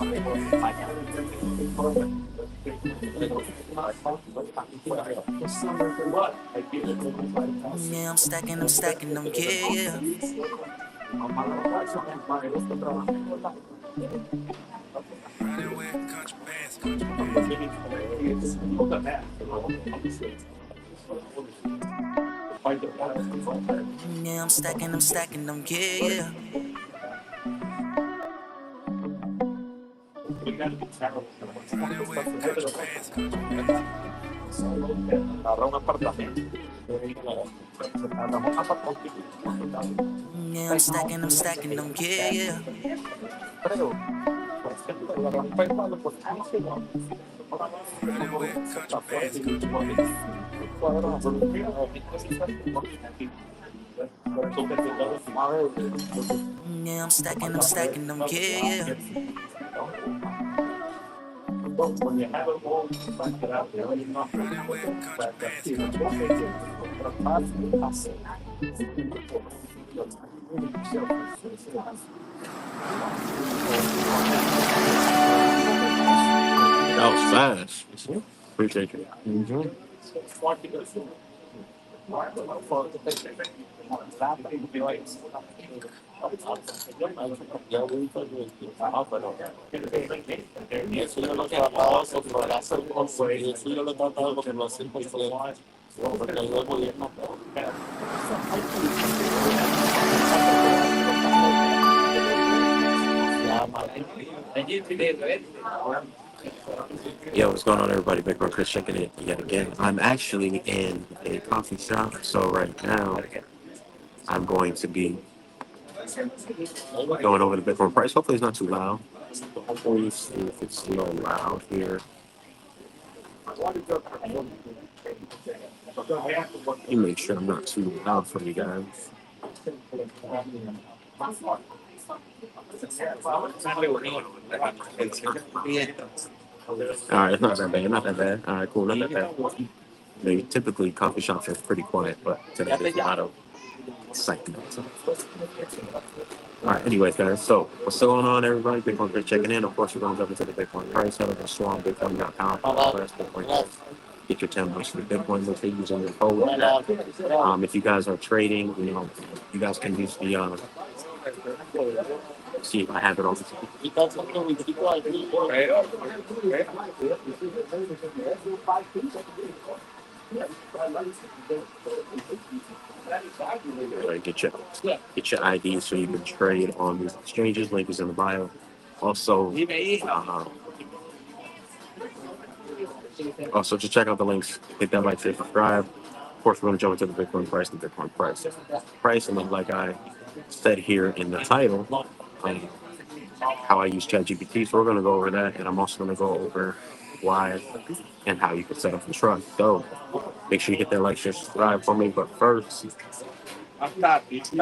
Yeah, I'm stacking them, yeah, yeah. Riding with country bands. Yeah, I'm stacking them, yeah, yeah. Riding with country bands. Yeah, I'm stacking them, yeah, yeah. Riding with country bands. Yeah, I'm stacking them, yeah, yeah. Riding with country bands. That was fast. Appreciate you. Yo, what's going on, everybody? Big Bro Chris checking in yet again. I'm actually in a coffee shop, so right now I'm going to be going over the Bitcoin price. Hopefully, it's not too loud. Hopefully, see if it's a little loud here. Let me make sure I'm not too loud for you guys. All right, it's not that bad. Not that bad. All right, cool. Not that bad. Typically, coffee shops are pretty quiet, but today there's a lot of excitement. All right, anyways, guys. So, what's going on, everybody? Bitcoin Chris checking in. Of course, we're going to jump into the Bitcoin price. Head over to Swan, Bitcoin.com. Bitcoin price. Get your 10 bucks for the Bitcoin. Let's say using your code. If you guys are trading, you guys can use the see if I have it on. Get your ID so you can trade on these exchanges. Link is in the bio. Also, just check out the links. Hit that like, share, subscribe. Of course, we're going to jump into the Bitcoin price, and then, like I said here in the title, how I use ChatGPT. So we're going to go over that, and I'm also going to go over why and how you can set up a trust. So make sure you hit that like, share, subscribe for me. But first, let's jump into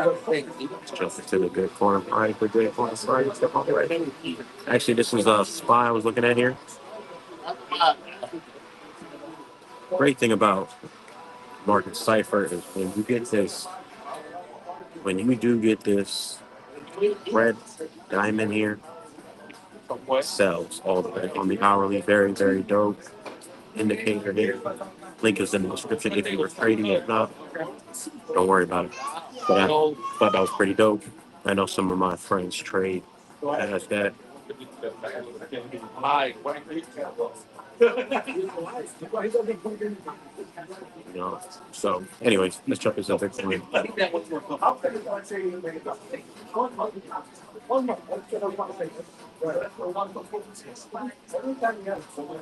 the Bitcoin price. The Bitcoin price. Actually, this was a spy I was looking at here. Great thing about Market Cipher is when you do get this red diamond here, sells all the way on the hourly. Very, very dope indicator here. Link is in the description if you were trading. If not, don't worry about it. But I thought that was pretty dope. I know some of my friends trade as that. So, anyways, let's jump into Bitcoin.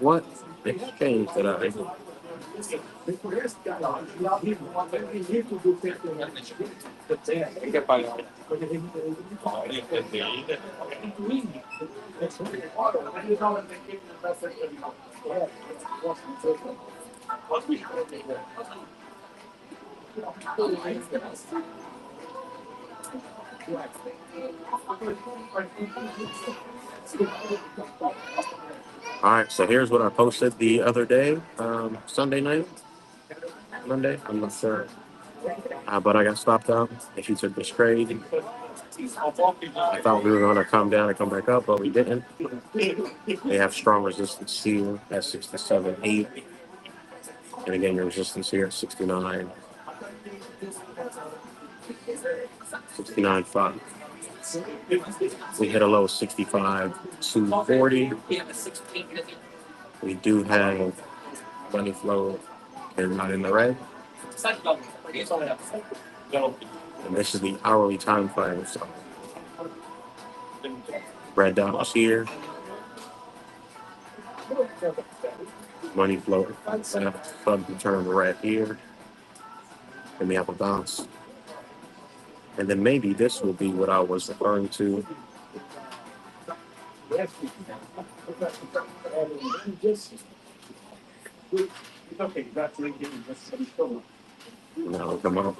What exchange did I? All right, so here's what I posted the other day, Sunday night, Monday. I'm not sure, but I got stopped out. If you took this trade, I thought we were going to come down and come back up, but we didn't. They have strong resistance here at 67.8. And again, your resistance here at 69, 69.5. We hit a low of 65, 240. We do have money flow and not in the red. And this is the hourly time frame. So red dots here, money flow, fund to turn red here, and we have a bounce. And then maybe this will be what I was referring to. Now come up.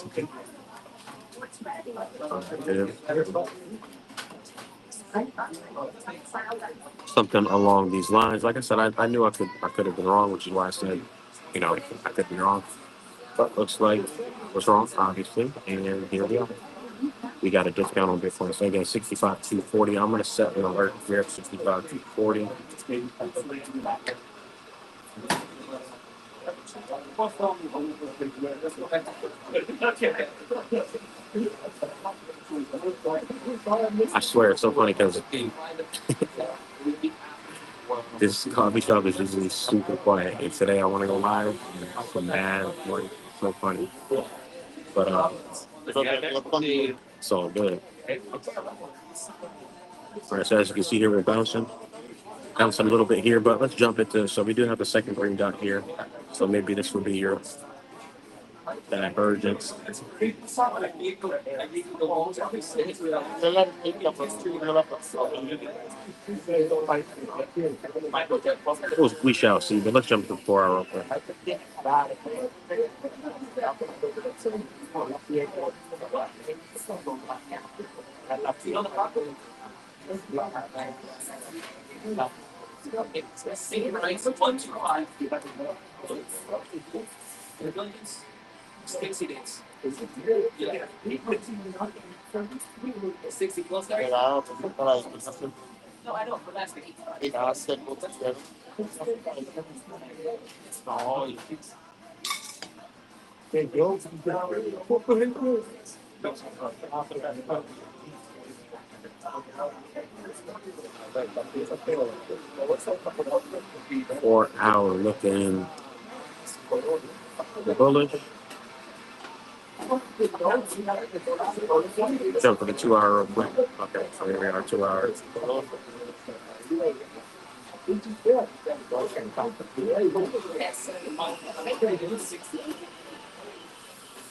Something along these lines. Like I said, I knew I could have been wrong, which is why I said, I could be wrong. But looks like I was wrong, obviously. And here we are. We got a discount on Bitcoin. So again, 65 240. I'm gonna set an alert here at 65 240. I swear it's so funny because this coffee shop is usually super quiet. And today I want to go live. And it's so mad, like so funny. But it's all good. All right, so as you can see here, we're bouncing a little bit here, but let's jump into. So we do have the second green dot here. So maybe this will be your divergence. We shall see, but let's jump to 4 hour real quick. Four hour looking bullish. Jump for the 2 hour real quick. Okay, so here we are, 2 hours.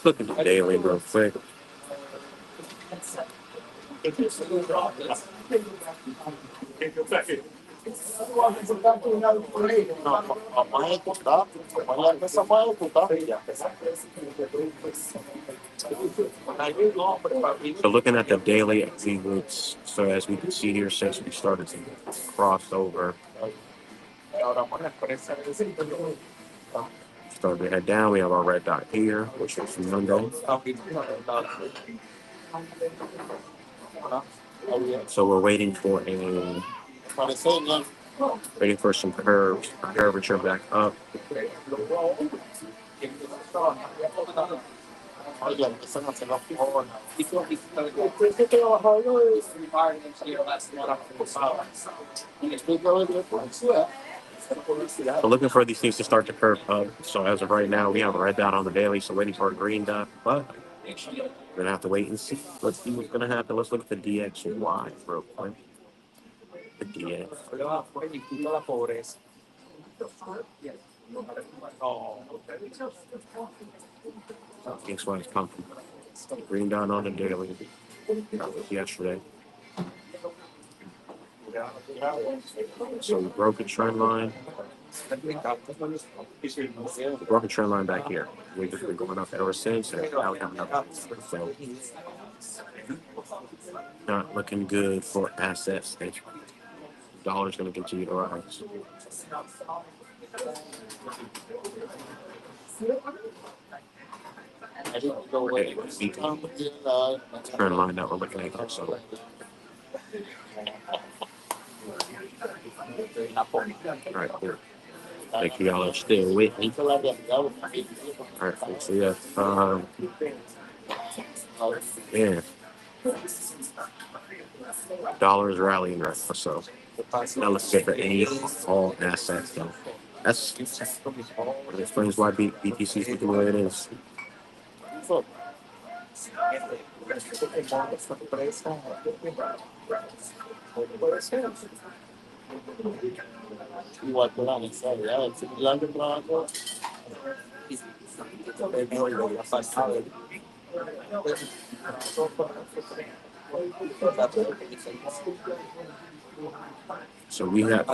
Look at the daily real quick. So looking at the daily, so as we can see here, since we started to cross over, started to head down. We have our red dot here, which is from Monday. So we're waiting for some curvature back up. So looking for these things to start to curve up. So as of right now, we have a red dot on the daily, so waiting for a green dot. But we're gonna have to wait and see. Let's see what's gonna happen. Let's look at the DXY real quick. The DX. DXY is pumping. Green dot on the daily. That was yesterday. So we broke a trend line. We broke a trend line back here. We've just been going up ever since, and now we have another. So not looking good for assets. The dollar's going to continue to rise. Current line that we're looking at here. So, all right, cool. Thank you, y'all are still with me. All right, cool. So yeah, yeah, dollars rallying right now. So now let's get for any all assets though. That explains why BTC is looking the way it is. So we got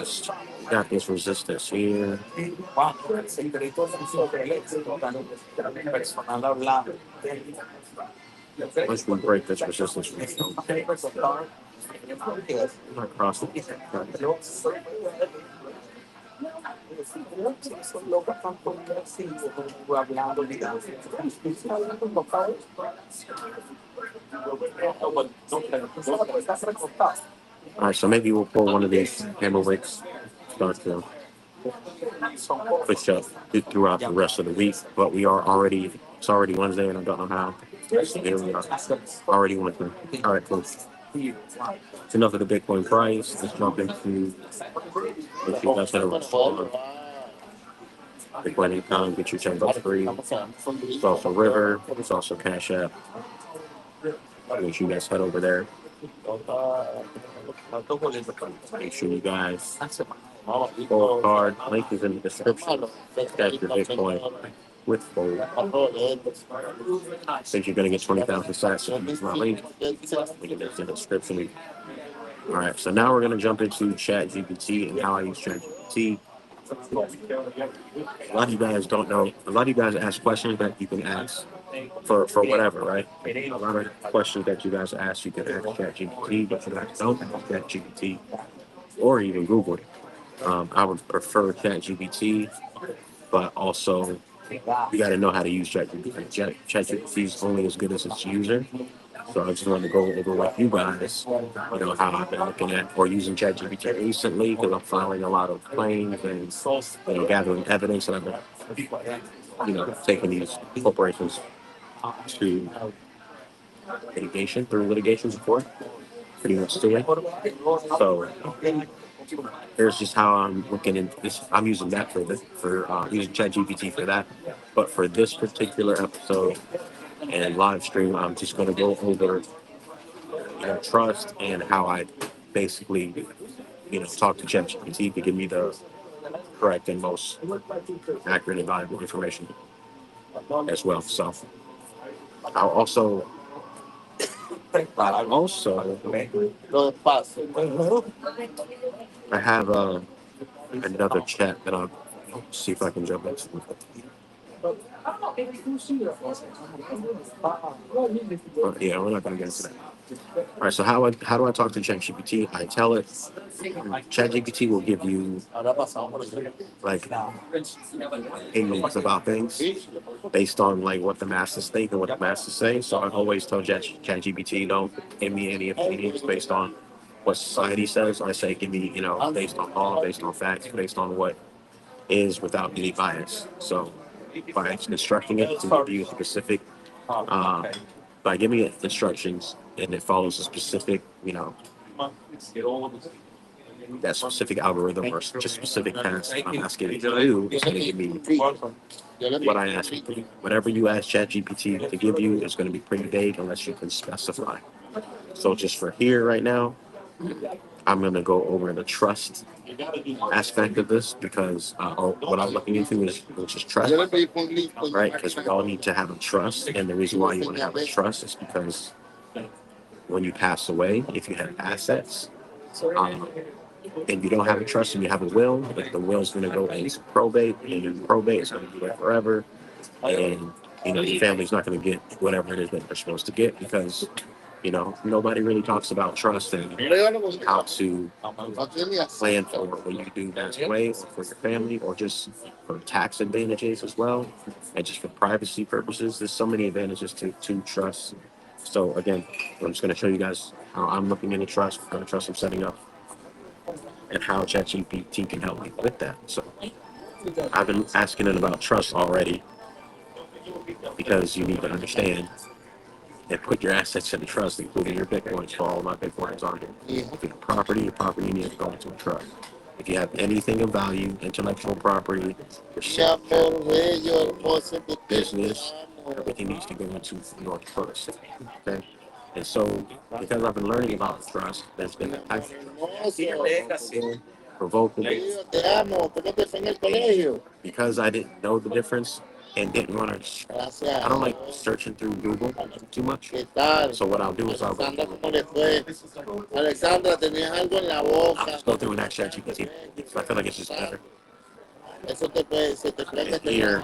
this resistance here. Once we break this resistance, we go across it. All right, so maybe we'll pull one of these hammer wicks, start to push up throughout the rest of the week. But it's already Wednesday, and I don't know how. Here we are, already Wednesday. All right, cool. It's enough of the Bitcoin price. Let's jump into what you guys have on Bitcoin income. Get your $10 free. It's also River. It's also Cash App. Make sure you guys head over there. Make sure you guys Gold card link is in the description. That's your Bitcoin with Fold. Since you're gonna get 20,000 sats if you use my link, link is in the description. All right, so now we're gonna jump into ChatGPT and how I use ChatGPT. A lot of you guys don't know. A lot of you guys ask questions that you can ask for whatever, right? A lot of questions that you guys ask, you can ask ChatGPT, but for that don't ask ChatGPT or even Google it. I would prefer ChatGPT, but also you got to know how to use ChatGPT. ChatGPT is only as good as its user. So I just wanted to go over with you guys, how I've been looking at or using ChatGPT recently because I'm filing a lot of claims and gathering evidence, and I've been taking these corporations to litigation support, pretty much doing. So here's just how I'm looking into this. I'm using that for using ChatGPT for that. But for this particular episode and live stream, I'm just going to go over trust and how I basically talk to ChatGPT to give me the correct and most accurate and valuable information as well. So I'll also I have another chat that I'll see if I can jump into. Yeah, we're not going to get into that. All right, so how do I talk to ChatGPT? I tell it ChatGPT will give you like opinions about things based on like what the masters think and what the masters say. So I always tell ChatGPT, don't give me any opinions based on what society says. I say give me based on law, based on facts, based on what is without any bias. So by instructing it to give you a specific, by giving it instructions and it follows a specific, that specific algorithm or just specific task I'm asking it to do, it's going to give me what I ask it to do. Whatever you ask ChatGPT to give you is going to be pretty vague unless you can specify. So just for here right now, I'm going to go over the trust aspect of this because or what I'm looking into is which is trust, right? Because we all need to have a trust, and the reason why you want to have a trust is because when you pass away, if you have assets, um, and you don't have a trust and you have a will, like the will's going to go into probate, and in probate is going to be there forever, and your family's not going to get whatever it is that they're supposed to get because You know, nobody really talks about trust and how to plan for when you do pass away or for your family or just for tax advantages as well. And just for privacy purposes, there's so many advantages to trust. So again, I'm just going to show you guys how I'm looking into trust, what kind of trust I'm setting up, and how ChatGPT can help me with that. So I've been asking it about trust already because you need to understand and put your assets in a trust, including your bitcoins. For all of my bitcoins on here. If you have property, your property needs to go into a trust. If you have anything of value, intellectual property, your business, everything needs to go into your trust. Okay. And so, because I've been learning about trust, there's been a type of provocable. Because I didn't know the difference and didn't want to. I don't like searching through Google too much. So what I'll do is I'll go through and ask ChatGPT. So I feel like it's just better. And here,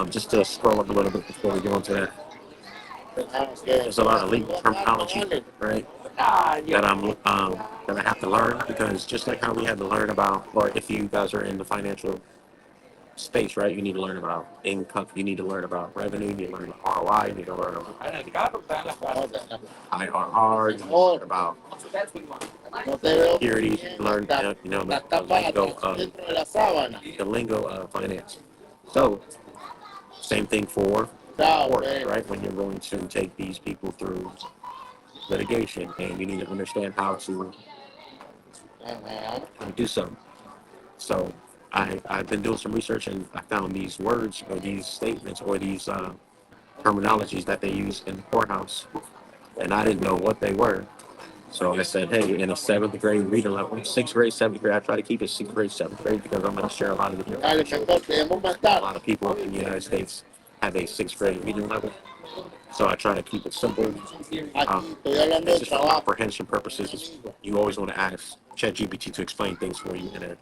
just to scroll up a little bit before we go into that, there's a lot of legal terminology, right? That I have to learn because just like how we had to learn about, or if you guys are in the financial space, right? You need to learn about income. You need to learn about revenue. You need to learn about ROI. You need to learn about IRR. You need to learn about security. Learn, the lingo of finance. So, same thing for court, right? When you're going to take these people through litigation, and you need to understand how to do so. So, I've been doing some research, and I found these words or these statements or these terminologies that they use in the courthouse, and I didn't know what they were. So I said, hey, in a seventh grade reading level, sixth grade, seventh grade, I try to keep it sixth grade, seventh grade because I'm going to share a lot of the information. A lot of people in the United States have a sixth grade reading level. So I try to keep it simple. It's just for comprehension purposes. You always want to ask ChatGPT to explain things for you in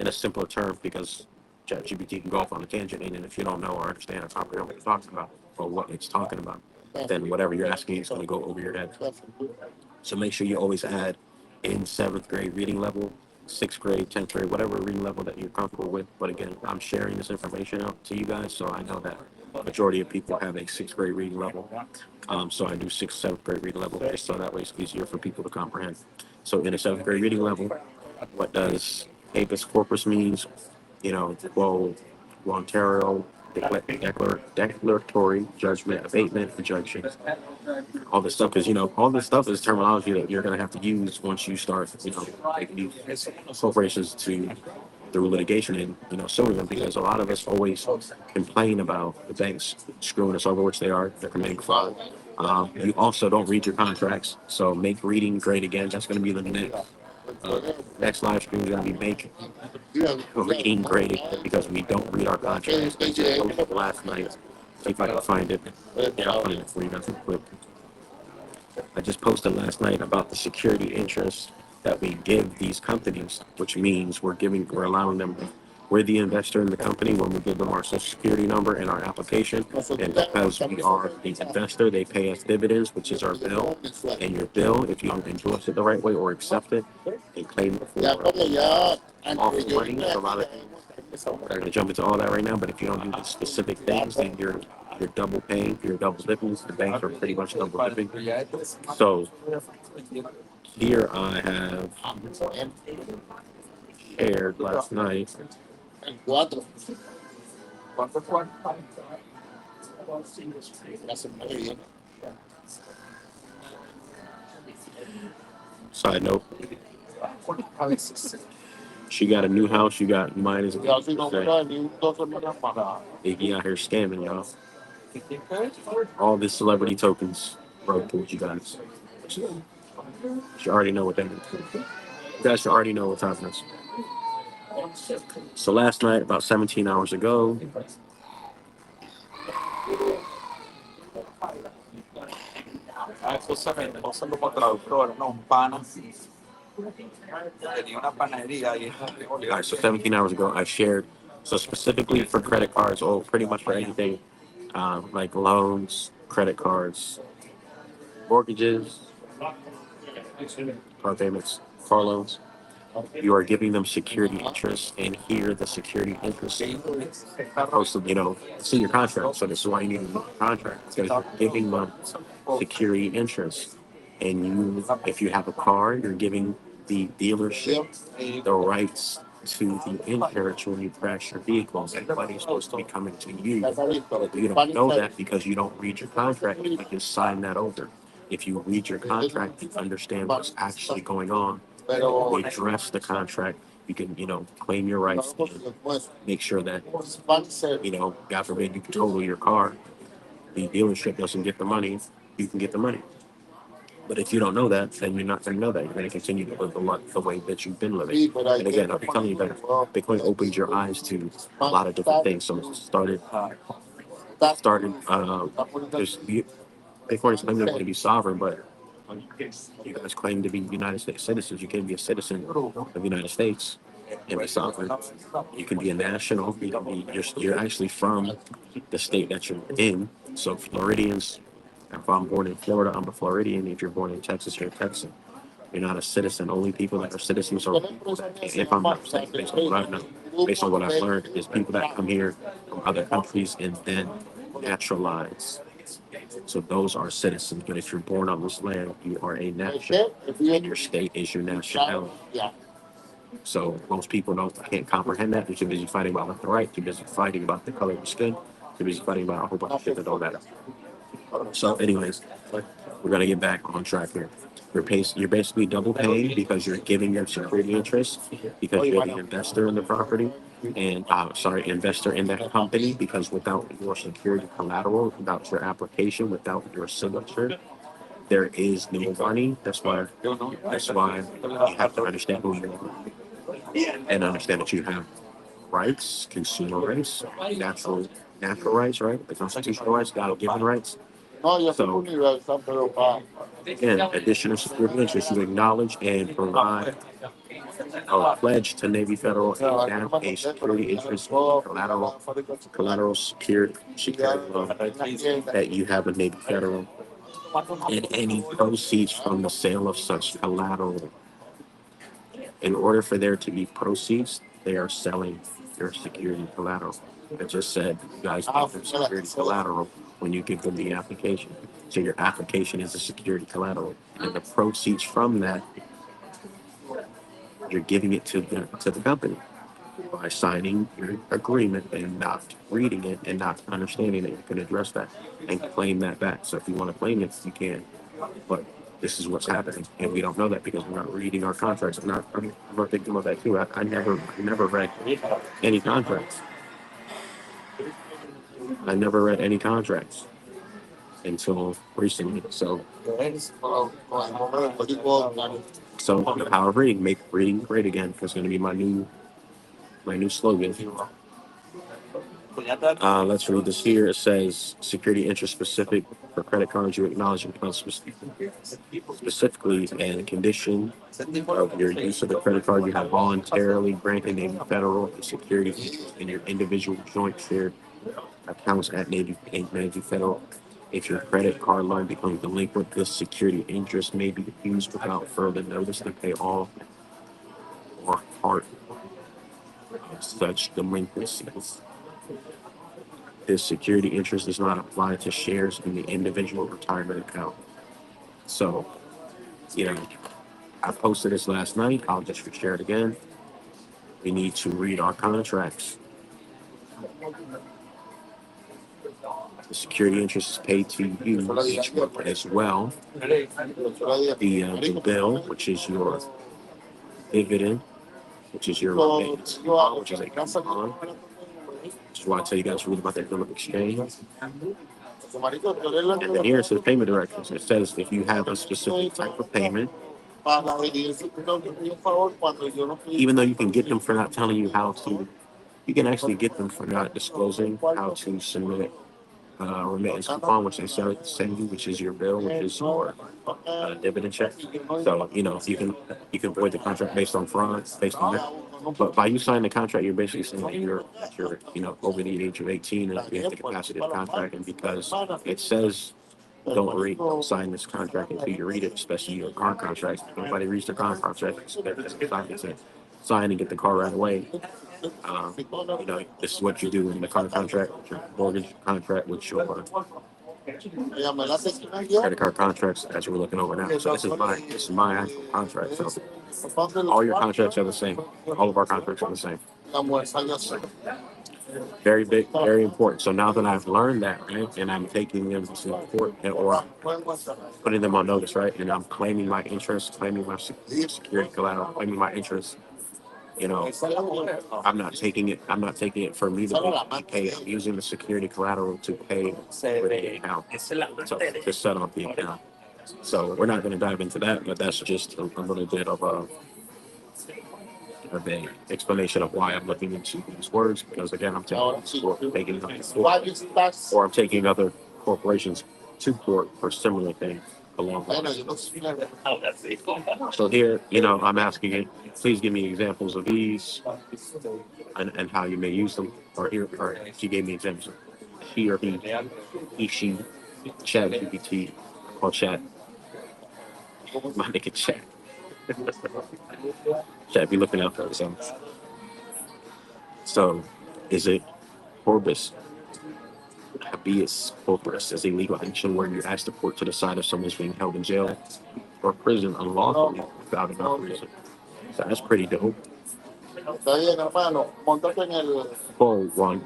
a simpler term because ChatGPT can go off on a tangent, and then if you don't know or understand or comprehend what it's talking about or what it's talking about, then whatever you're asking is going to go over your head. So make sure you always add in seventh grade reading level, sixth grade, 10th grade, whatever reading level that you're comfortable with. But again, I'm sharing this information out to you guys, so I know that majority of people have a sixth grade reading level. So I do sixth, seventh grade reading level, just so that way it's easier for people to comprehend. So in a seventh grade reading level, what does habeas corpus means? Quo Ontario, declaratory judgment, abatement, injunction, all this stuff, because all this stuff is terminology that you're going to have to use once you start, taking these corporations to through litigation and suing them, because a lot of us always complain about the banks screwing us over, which they are. They're committing fraud. You also don't read your contracts, so make reading great again. That's going to be the next live stream is going to be make reading great because we don't read our contracts. I just posted last night. See if I can find it. Yeah, I'll find it for you guys real quick. I just posted last night about the security interest that we give these companies, which means we're allowing them, we're the investor in the company when we give them our social security number and our application. And because we are the investor, they pay us dividends, which is our bill. And your bill, if you don't endorse it the right way or accept it and claim it for awful money, a lot of I'm not going to jump into all that right now, but if you don't do the specific things, then you're double paying, you're double dipping. The banks are pretty much double dipping. So here I have shared last night. Side note, she got a new house. You got mine is Iggy out here scamming y'all. All these celebrity tokens broke to you guys. You already know what that is. You guys should already know what's happening. So last night, about 17 hours ago, Justamente, vos como traductor, no, un pana, tenía una panadería ahí en all Bolívar. right, so 17 hours ago, I shared. So specifically for credit cards, or pretty much for anything, like loans, credit cards, mortgages, car payments, car loans. You are giving them security interest, and here the security interest is supposed to, it's in your contract. So this is why you need a new contract, because you're giving them security interest. And if you have a car, you're giving the dealership the rights to the insurance when you crash your vehicle. And money's supposed to be coming to you. But you don't know that because you don't read your contract. You just sign that over. If you read your contract, you understand what's actually going on. You address the contract. You can, claim your rights. And make sure that, God forbid, you total your car. The dealership doesn't get the money. You can get the money. But if you don't know that, then you're not going to know that. You're going to continue to live the way that you've been living. And again, I'm telling you that Bitcoin opened your eyes to a lot of different things. So it started, there's, Bitcoin is claiming to be sovereign, but you guys claim to be United States citizens. You can be a citizen of the United States and be sovereign. You can be a national. You're actually from the state that you're in. So Floridians, if I'm born in Florida, I'm a Floridian. If you're born in Texas, you're a Texan. You're not a citizen. Only people that are citizens are people that, if I'm not mistaken, based on what I know, based on what I've learned, is people that come here from other countries and then naturalize. So those are citizens. But if you're born on this land, you are a national, and your state is your nationality. So most people can't comprehend that. They're too busy fighting about left and right. Too busy fighting about the color of your skin. Too busy fighting about a whole bunch of shit that don't matter. So, anyways, we're gonna get back on track here. You're basically double paying because you're giving them security interest because you're the investor in the property, and investor in that company. Because without your security collateral, without your application, without your signature, there is no money. That's why you have to understand who you are and understand that you have rights, consumer rights, natural rights, right? The constitutional rights, God-given rights. So, again, additional security interest, you acknowledge and provide a pledge to Navy Federal a security interest collateral security loan that you have a Navy Federal and any proceeds from the sale of such collateral. In order for there to be proceeds, they are selling your security collateral. I just said you guys give them security collateral when you give them the application. So your application is a security collateral, and the proceeds from that, you're giving it to the company by signing your agreement and not reading it and not understanding that you can address that and claim that back. So if you want to claim it, you can. But this is what's happening, and we don't know that because we're not reading our contracts. I'm not thinking about that too. I never read any contracts. I never read any contracts until recently. So the power of reading, make reading great again. That's going to be my new slogan. Let's read this here. It says security interest specific for credit cards. You acknowledge and specifically and condition of your use of the credit card. You have voluntarily granted Navy Federal a security interest in your individual joint shared accounts at Navy Federal. If your credit card loan becomes delinquent, this security interest may be used without further notice to pay all or part of such delinquencies. This security interest does not apply to shares in the individual retirement account. So, you know, I posted this last night. I'll just share it again. We need to read our contracts. The security interest is paid to you each month as well. The bill, which is your dividend, which is your remittance, which is a coupon, which is why I tell you guys to read about that bill of exchange. And then here it says payment directions. It says if you have a specific type of payment, even though you can get them for not telling you how to, you can actually get them for not disclosing how to submit remittance coupon, which they send you, which is your bill, which is your dividend check. So you can avoid the contract based on fraud, based on that. But by you signing the contract, you're basically saying that you're over the age of 18 and you have the capacity of the contract, and because it says don't read, sign this contract until you read it, especially your car contracts. Nobody reads their car contract. They're just excited to sign and get the car right away. This is what you do in the car contract, with your mortgage contract, with your credit card contracts, as we're looking over now. So this is my actual contract. So all your contracts are the same. All of our contracts are the same. Very big, very important. So now that I've learned that, right, and I'm taking them to court, or putting them on notice, right, and I'm claiming my interest, claiming my security collateral, claiming my interest. You know, I'm not taking it for me to pay. I'm using the security collateral to pay for the account, so to set up the account. So we're not going to dive into that, but that's just a little bit of a explanation of why I'm looking into these words, because again, I'm taking other corporations to court for similar things along with it. So here, I'm asking you, please give me examples of these, and how you may use them. Or she gave me examples of he or he, she, chat GPT, or chat, my nigga chat. Chat be looking out for it. So is it corpus? Habeas corpus is a legal action where you ask the court to decide if someone's being held in jail or prison unlawfully without enough reason. So that's pretty dope. Full one.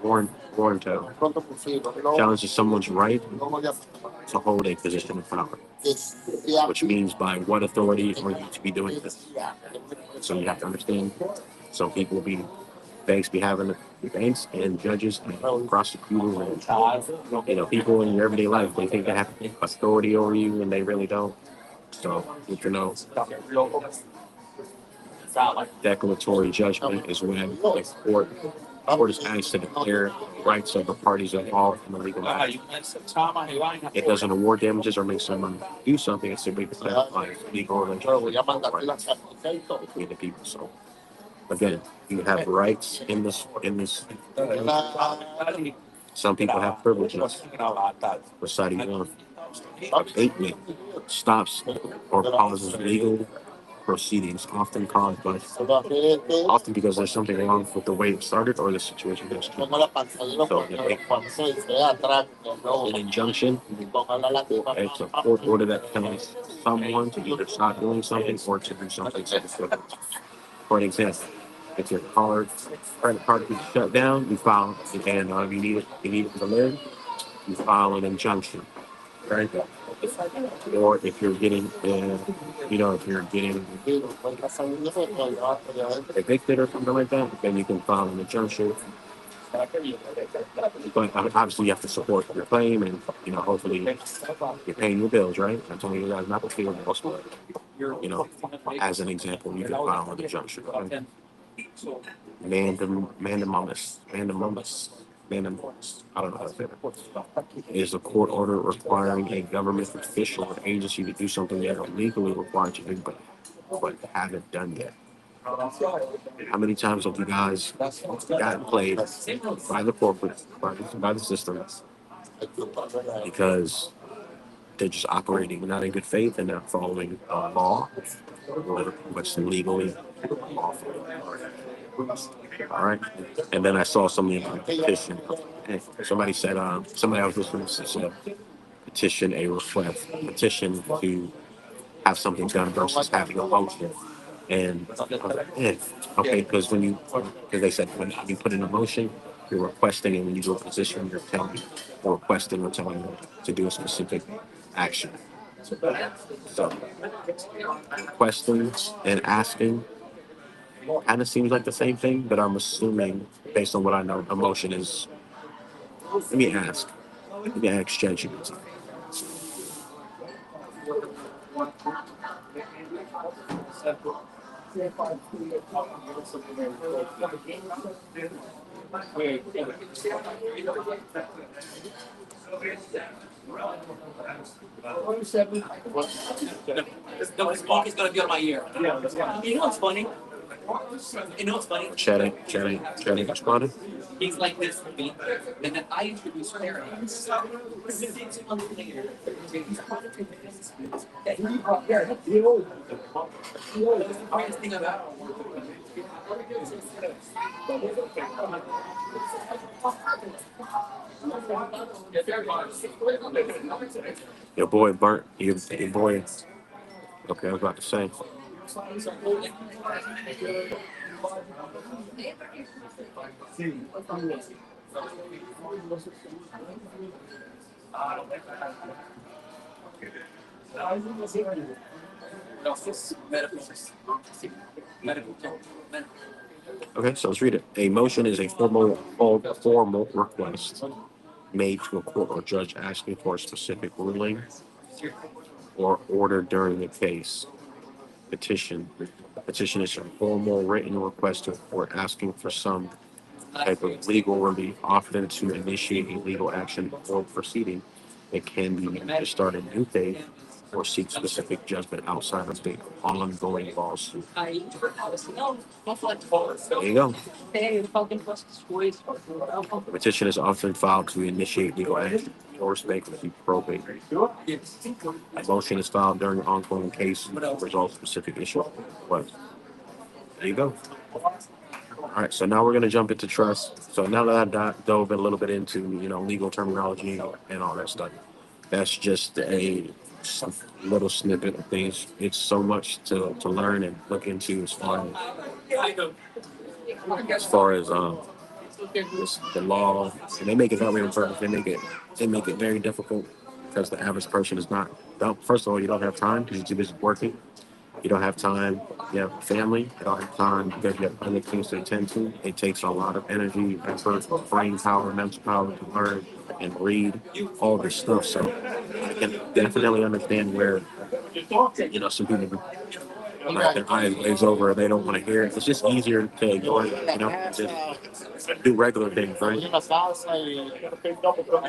Warranto challenges someone's right to hold a position of power, which means by what authority are you to be doing this? So you have to understand. Some people be banks be having banks and judges and prosecutors and people in your everyday life, they think they have authority over you and they really don't. So declaratory judgment is when the court is asked to declare rights of the parties involved in the legal action. It doesn't award damages or make someone do something. It simply clarifies legal relationship between the people. So again, you have rights in this. Some people have privileges. Reciting one. Abatement stops or pauses legal proceedings, often because there's something wrong with the way it started or the situation has changed. So an injunction, it's a court order that tells someone to either stop doing something or to do something specific. For an example, if your credit card is shut down, you file, and you need it to live, you file an injunction, right? Or if you're getting evicted or something like that, then you can file an injunction. But obviously, you have to support your claim, and hopefully, you're paying your bills, right? I'm telling you guys not to pay your bills, but as an example, you can file an injunction. Right? Mandamus. I don't know how to say that. Is a court order requiring a government official or agency to do something they are legally required to do, but haven't done yet. How many times have you guys gotten played by the corporate, by the system, because they're just operating not in good faith and not following law or what's legally lawful? All right. And then I saw something on a petition. And somebody said, somebody I was listening to said, petition to have something done versus having a motion. And okay, because they said when you put in a motion, you're requesting, and when you do a petition, you're requesting or telling them to do a specific action. So requesting and asking kind of seems like the same thing, but I'm assuming, based on what I know, a motion is. Let me ask. Let me ask ChatGPT. The smoke is gonna be on my ear. You know what's funny? Chatting responded. Your boy burnt. Your boy. Okay, I was about to say. Okay, so let's read it. A motion is a formal request made to a court or judge asking for a specific ruling or order during the case. Petition. Petition is a formal written request to a court asking for some type of legal relief, often to initiate a legal action or proceeding. It can be to start a new case or seek specific judgment outside of the ongoing lawsuit. There you go. The petition is often filed to initiate legal action or make the probate. A motion is filed during an ongoing case to resolve specific issue. What? There you go. All right, so now we're going to jump into trust. So now that I've dove a little bit into legal terminology and all that stuff, that's just a little snippet of things. It's so much to learn and look into as far as the law, and they make it very on purpose. They make it very difficult because the average person is not. First of all, you don't have time because you're too busy working. You don't have time. You have a family. You don't have time because you have other things to attend to. It takes a lot of energy, effort, brain power, mental power to learn and read all this stuff. So I can definitely understand where some people like their eyes glaze over. They don't want to hear it. It's just easier to ignore it. Just do regular things, right?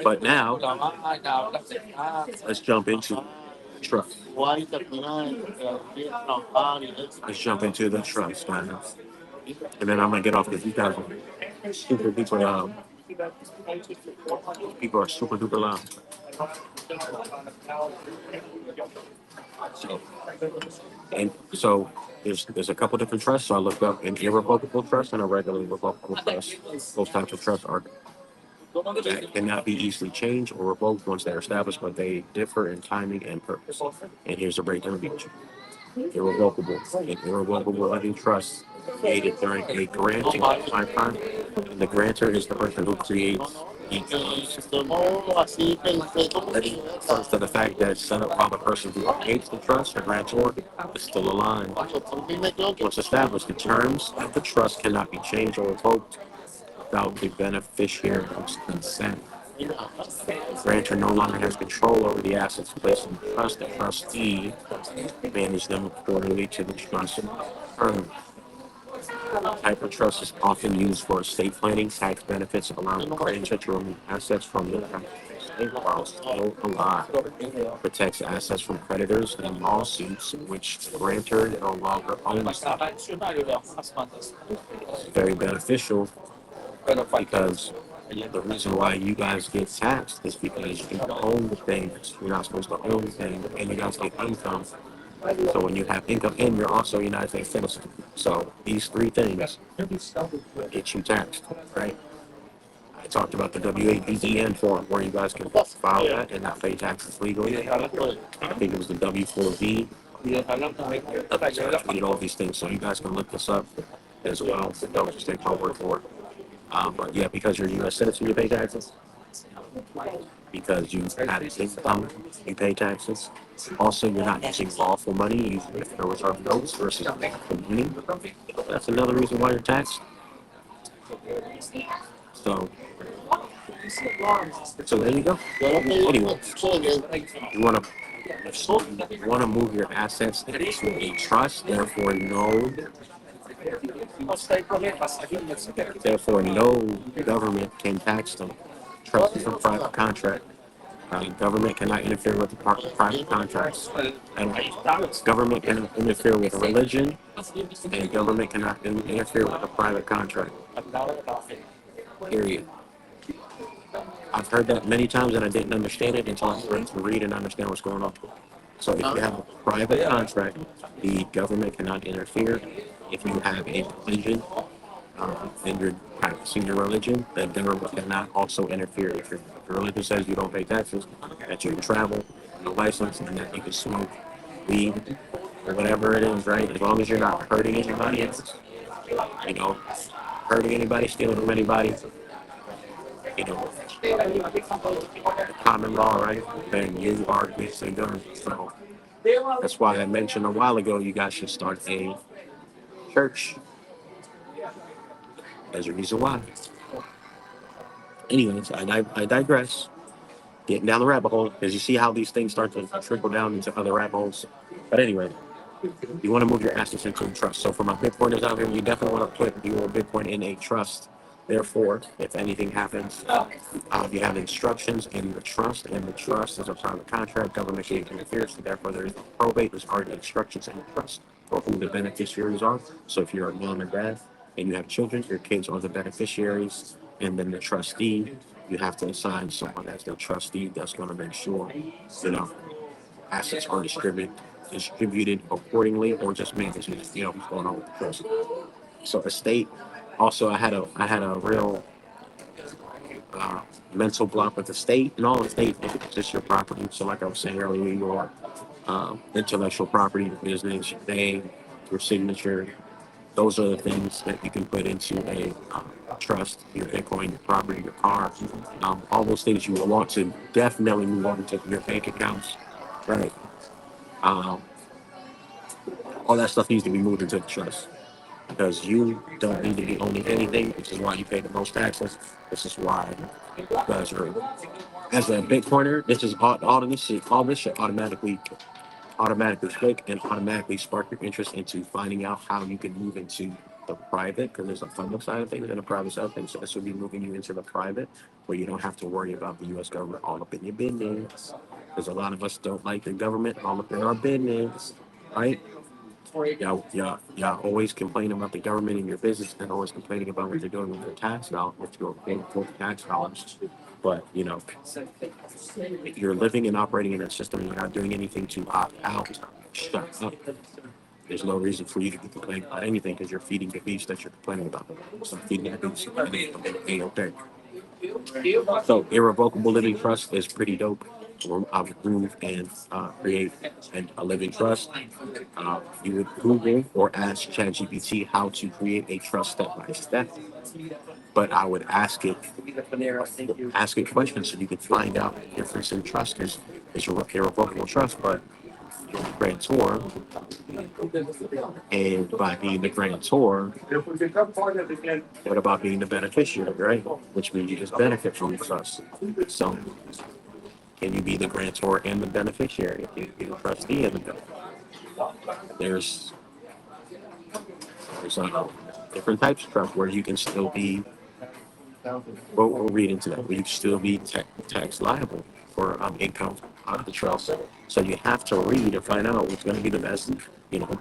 But now let's jump into trust. Let's jump into the trust, man. And then I'm gonna get off because you guys are super duper loud. People are super duper loud. So, and so there's a couple different trusts. So I looked up an irrevocable trust and a regular revocable trust. Those types of trusts are that cannot be easily changed or revoked once they're established, but they differ in timing and purpose. And here's a breakdown of each. Irrevocable. An irrevocable living trust created during a granting lifetime. And the grantor is the person who creates the trust. First to the fact that set up while the person who creates the trust, the grantor, is still alive. Once established, the terms of the trust cannot be changed or revoked without the beneficiary's consent. The grantor no longer has control over the assets placed in the trust. The trustee manages them accordingly to the trust term. Type of trust is often used for estate planning, tax benefits, allowing the grantor to remove assets from the estate while still alive. Protects assets from creditors and lawsuits which the grantor no longer owns. It's very beneficial because the reason why you guys get taxed is because you own the things. You're not supposed to own the thing, and you guys get income. So when you have income and you're also a United States citizen. So these three things get you taxed, right? I talked about the W-8 form where you guys can file that and not pay taxes legally. I think it was the W-4V. I read all these things, so you guys can look this up as well. Don't just take my word for it. But yeah, because you're a U.S. citizen, you pay taxes. Because you have income, you pay taxes. Also, you're not using lawful money, you use Federal Reserve notes versus lawful money. That's another reason why you're taxed. So, so there you go. Anyway, you want to move your assets into a trust. Therefore, no government can tax them. Trust is a private contract. Government cannot interfere with the private contracts. And government cannot interfere with religion, and government cannot interfere with a private contract. Period. I've heard that many times and I didn't understand it until I started to read and understand what's going on. So if you have a private contract, the government cannot interfere. If you have a religion and you're practicing your religion, the government cannot also interfere. If your religion says you don't pay taxes, that you can travel, no license, and that you can smoke weed or whatever it is, right? As long as you're not hurting anybody else, you know, hurting anybody, stealing from anybody, you know, common law, right? Then you are basically done. So that's why I mentioned a while ago you guys should start a church. There's a reason why. Anyways, I digress. Getting down the rabbit hole because you see how these things start to trickle down into other rabbit holes. But anyway, you want to move your assets into a trust. So for my Bitcoiners out here, you definitely want to put your Bitcoin in a trust. Therefore, if anything happens, you have instructions in the trust, and the trust is a private contract. Government can't interfere, so therefore there is no probate. There's already instructions in the trust for who the beneficiaries are. So if you're a mom and dad and you have children, your kids are the beneficiaries, and then the trustee, you have to assign someone as the trustee that's going to make sure, you know, assets are distributed accordingly or just managed. What's going on with the trust. So estate. Also, I had a real uh, mental block with the state, and all the state is just your property. So, like I was saying earlier, your intellectual property, your business, your name, your signature, those are the things that you can put into a trust, your Bitcoin, your property, your car, all those things you will want to definitely move on to your bank accounts, right? Um, all that stuff needs to be moved into the trust because you don't need to be owning anything. This is why you pay the most taxes. This is why you guys are, as a Bitcoiner, this is all this shit automatically click and automatically spark your interest into finding out how you can move into the private, because there's a public side of things and a private side of things. So this will be moving you into the private where you don't have to worry about the US government all up in your business. Because a lot of us don't like the government all up in our business, right? Y'all always complain about the government in your business and always complaining about what they're doing with their tax dollars, what you're paying for tax dollars. But if you're living and operating in that system and you're not doing anything to opt out, shut up. There's no reason for you to be complaining about anything because you're feeding the beast that you're complaining about. So feeding that beast ain't okay. So irrevocable living trust is pretty dope. I'll remove and create a living trust. You would Google or ask ChatGPT how to create a trust step by step, but I would ask it questions so you can find out the difference in trust. Is your irrevocable trust, but you're the grantor, and by being the grantor, what about being the beneficiary, right? Which means you just benefit from the trust. So can you be the grantor and the beneficiary? Can you be the trustee and the beneficiary? There's there's different types of trust where you can still be. Well, we'll read into that. Where you can still be tax liable for income out of the trust. So you have to read and find out what's going to be the best, you know,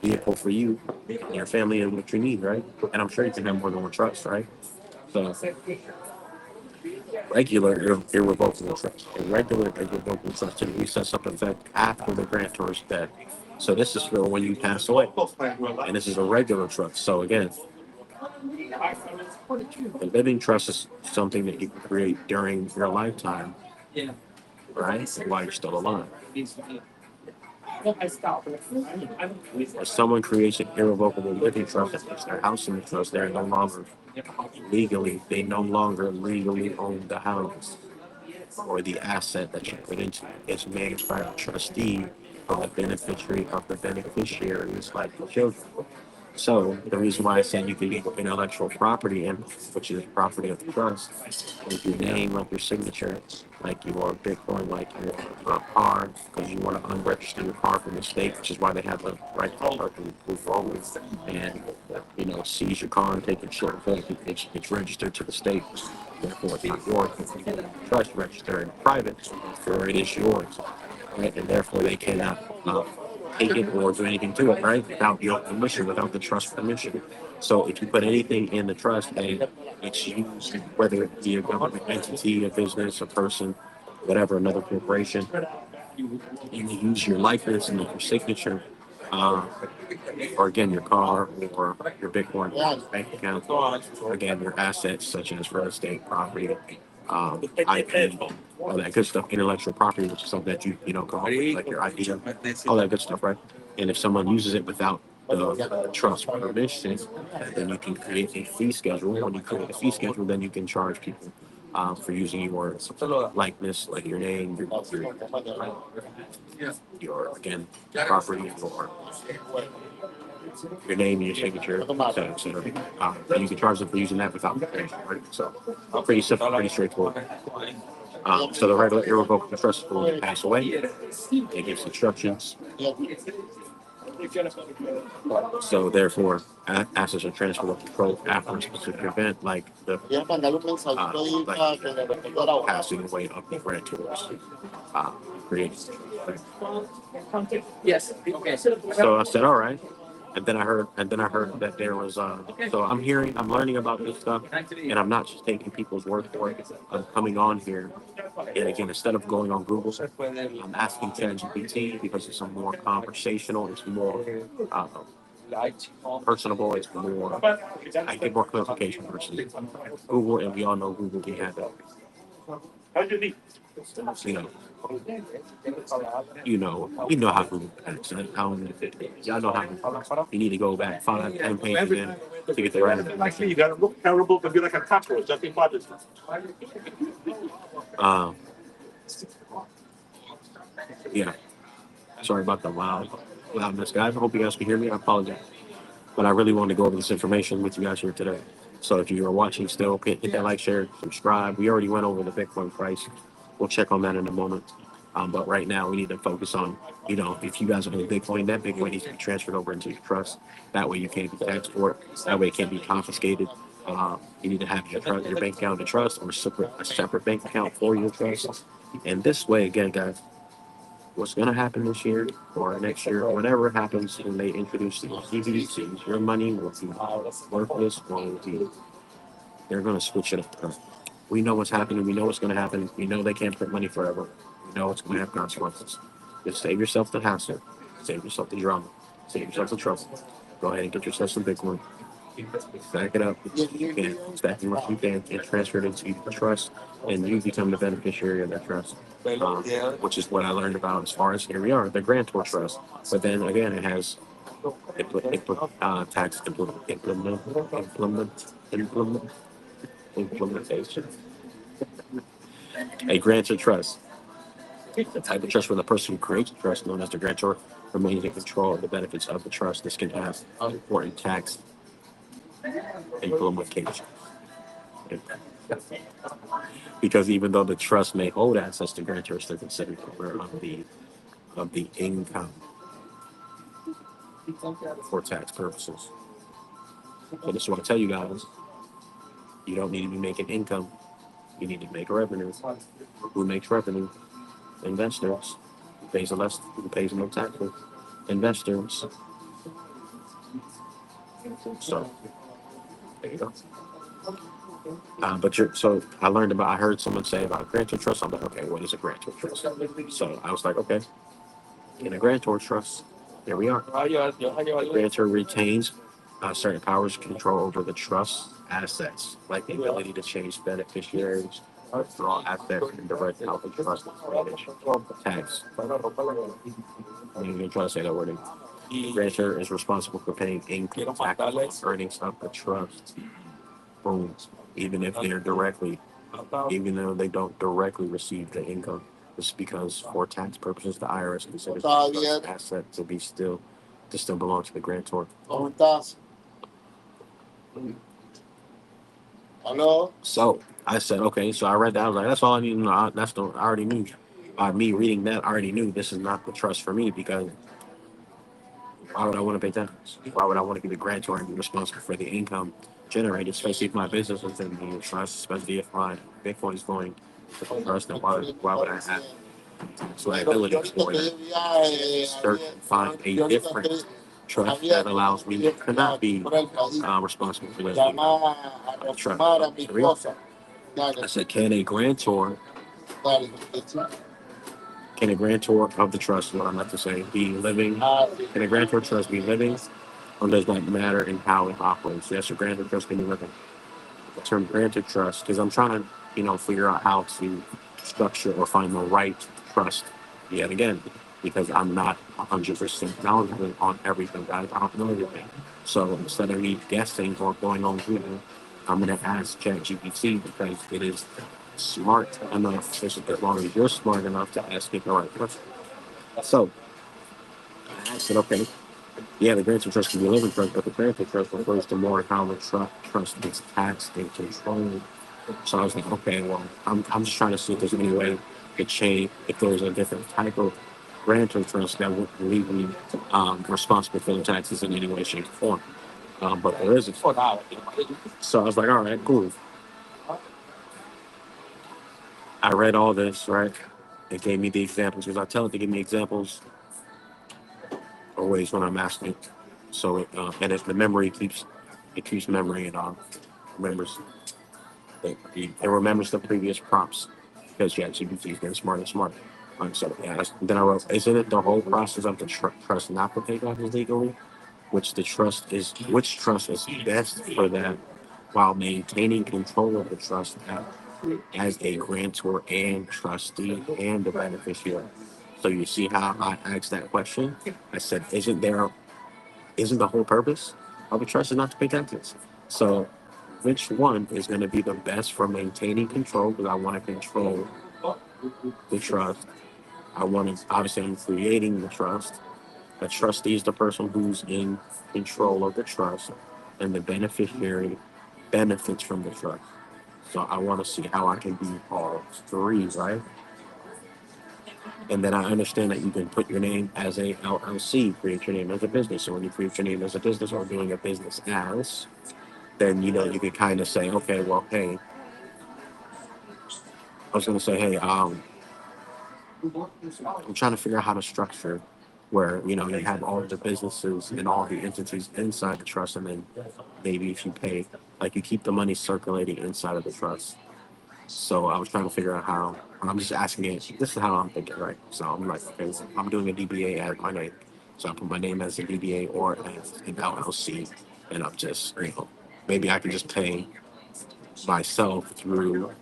vehicle for you and your family and what you need, right? And I'm sure you can have more than one trust, right? So regular irrevocable trust. A regular irrevocable trust typically sets up effect after the grantor's death. So this is for when you pass away. And this is a regular trust. So again, the living trust is something that you can create during your lifetime, right? While you're still alive. If someone creates an irrevocable living trust that puts their house in the trust, they no longer legally own the house or the asset that you put into it. It's managed by a trustee for the beneficiary of the beneficiaries, like the children. So the reason why I said you can leave intellectual property in, which is property of the trust, like your name, like your signature, like your Bitcoin, like your car, because you want to unregister your car from the state, which is why they have the right to move forward and seize your car and take your shit. It's registered to the state. Therefore, it's not yours. If you trust register in private, therefore it is yours, right? And therefore they cannot take it or do anything to it, right? Without your permission, without the trust permission. So if you put anything in the trust and it's used, whether it be a government entity, a business, a person, whatever, another corporation, you use your likeness and your signature, um, or again your car or your Bitcoin bank account, again your assets such as real estate, property, IP, all that good stuff, intellectual property, which is something that you know come up with, like your idea, all that good stuff, right? And if someone uses it without the trust permission, then you can create a fee schedule. When you create a fee schedule, then you can charge people for using your likeness, like your name, your again property, your name, your signature, et cetera. And you can charge them for using that without permission, right? So pretty simple, pretty straightforward. So the regular irrevocable trust will pass away. It gives instructions. So therefore, assets are transferred or controlled after a specific event, like the passing away of the grantor's creation. So I said, all right. And then I heard that there was so I'm learning about this stuff, and I'm not just taking people's word for it. I'm coming on here, and again, instead of going on Google, I'm asking ChatGPT because it's a more conversational, it's more uh, personable, it's more, I get more clarification versus Google, and we all know Google, we have that, you know, you know how Google acts. Y'all know how you need to go back 5, 10 pages in to get the right Likely, information. you gotta look terrible to be like a cockroach. That's impossible. Um, yeah, sorry about the loudness, guys. I hope you guys can hear me. I apologize, but I really wanted to go over this information with you guys here today. So if you are watching still, hit that like, share, subscribe. We already went over the Bitcoin price. We'll check on that in a moment. But right now, we need to focus on, if you guys are in Bitcoin, that Bitcoin needs to be transferred over into your trust. That way, you can't be taxed for it. That way, it can't be confiscated. You need to have your bank account in trust or a separate bank account for your trust. And this way, again, guys, what's going to happen this year or next year or whatever happens when they introduce the CBDCs, your money will be worthless or will be, they're going to switch it up. We know what's happening. We know what's going to happen. We know they can't print money forever. We know it's going to have consequences. Just save yourself the hassle. Save yourself the drama. Save yourself the trouble. Go ahead and get yourself some Bitcoin. Stack it up. You can stack it what you can and transfer it into your trust, and you become the beneficiary of that trust. Which is what I learned about as far as here we are, the grantor trust. But then again, it has tax implementation. A grantor trust, the type of trust where the person who creates the trust, known as the grantor, remains in control of the benefits of the trust. This can have important tax implementation. Because even though the trust may hold assets, the grantor is still considered aware of the income for tax purposes. So this is what I tell you guys: you don't need to be making income; you need to make revenue. Who makes revenue? Investors. Who pays less? Who pays no taxes? Investors. So there you go. So I heard someone say about grantor trust. I'm like, okay, what is a grantor trust? So I was like, okay, in a grantor trust, here we are. The grantor retains certain powers of control over the trust assets, like the ability to change beneficiaries, withdraw assets, and direct how the trust is managed. Tax. I'm even trying to say that word. The grantor is responsible for paying income tax on earnings of the trust. Boom. Even if they're directly, even though they don't directly receive the income. This is because for tax purposes, the IRS considers the trust asset to still belong to the grantor. So I said, okay. So I read that. I was like, that's all I need to know. I already knew. By me reading that, I already knew this is not the trust for me because Why would I want to pay taxes? Why would I want to be the grantor and be responsible for the income generated, especially if my business is in the trust, especially if my Bitcoin is going to the trust, then why would I have tax liability for that? Find a different trust that allows me to not be responsible for the trust. Here we go. I said, can a grantor of the trust, what I'm about to say, be living? Can a grantor trust be living, or does that matter in how it operates? Yes, a grantor trust can be living. The term grantor trust, because I'm trying to, figure out how to structure or find the right trust yet again, because I'm not 100% knowledgeable on everything, guys. I don't know everything. So instead of me guessing or going on Google, I'm going to ask ChatGPT because it is smart enough, as long as you're smart enough to ask it the right question. So I said, okay, yeah, the grantor trust can be a living trust, but the grantor trust refers to more how the trust is taxed and controlled. So I was like, okay, well, I'm just trying to see if there's any way to change, if there's a different type of grantor trust that would leave me responsible for the taxes in any way, shape, or form. But there isn't. So I was like, all right, cool. I read all this, right? It gave me the examples because I tell it to give me examples always when I'm asking it. So and if the memory keeps memory and remembers it remembers the previous prompts because ChatGPT is getting smarter and smarter. So yeah, then I wrote, isn't it the whole process of the trust not to pay taxes legally, which trust is best for that, while maintaining control of the trust as a grantor and trustee and the beneficiary. So you see how I asked that question? I said, isn't the whole purpose of a trust is not to pay taxes? So which one is going to be the best for maintaining control? Because I want to control the trust. I want to, obviously, I'm creating the trust. A trustee is the person who's in control of the trust, and the beneficiary benefits from the trust. So I want to see how I can do all three, right? And then I understand that you can put your name as a LLC, create your name as a business. So when you create your name as a business or doing a business as, then you can kind of say, okay, well, hey, I was going to say, hey, I'm trying to figure out how to structure where you have all the businesses and all the entities inside the trust, and then maybe if you pay, like you keep the money circulating inside of the trust. So I was trying to figure out how. I'm just asking it. This is how I'm thinking, right? So I'm like, okay, so I'm doing a DBA at my name. So I put my name as a DBA or as an LLC, and I'm just, maybe I can just pay myself through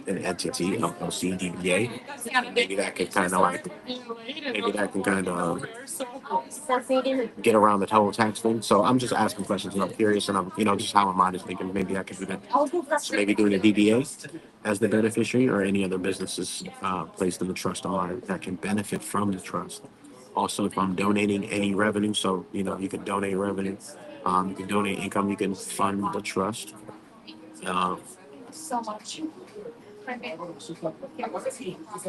an entity, LLC, DBA. Maybe that could kind of like, maybe that can kind of get around the total tax thing. So I'm just asking questions and I'm curious and I'm, just how my mind is thinking. Maybe I could do that. So maybe doing a DBA as the beneficiary or any other businesses placed in the trust are that can benefit from the trust. Also, if I'm donating any revenue, so, you can donate revenue, you can donate income, you can fund the trust. Uh,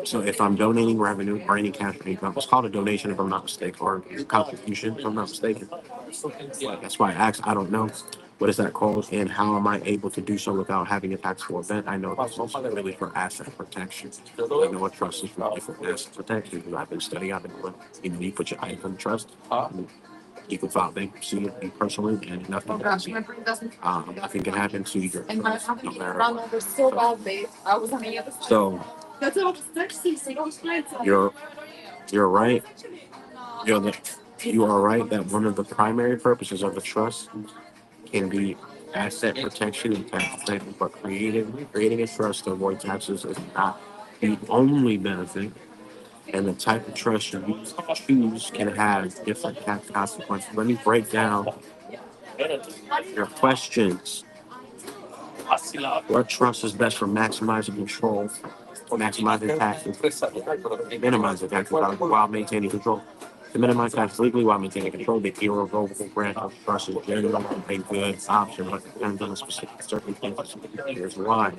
So if I'm donating revenue or any cash or income, it's called a donation if I'm not mistaken, or contribution if I'm not mistaken. That's why I asked. I don't know what is that called, and how am I able to do so without having a taxable event? I know this is really for asset protection. I know a trust is really for asset protection because I've been studying. I've been doing. You put your item in trust. You can file bankruptcy you personally, and nothing can happen. Nothing can happen to you, no matter what. So you're you're right. You're the, you are right that one of the primary purposes of the trust can be asset protection and tax protection, but creating a trust to avoid taxes is not the only benefit. And the type of trust you choose can have different tax consequences. Let me break down your questions. What trust is best for maximizing control, maximizing taxes, minimizing taxes while maintaining control? To minimize taxes legally while maintaining control, the irrevocable grant of trust is generally a good option, but depends on the specific circumstances. Here's why.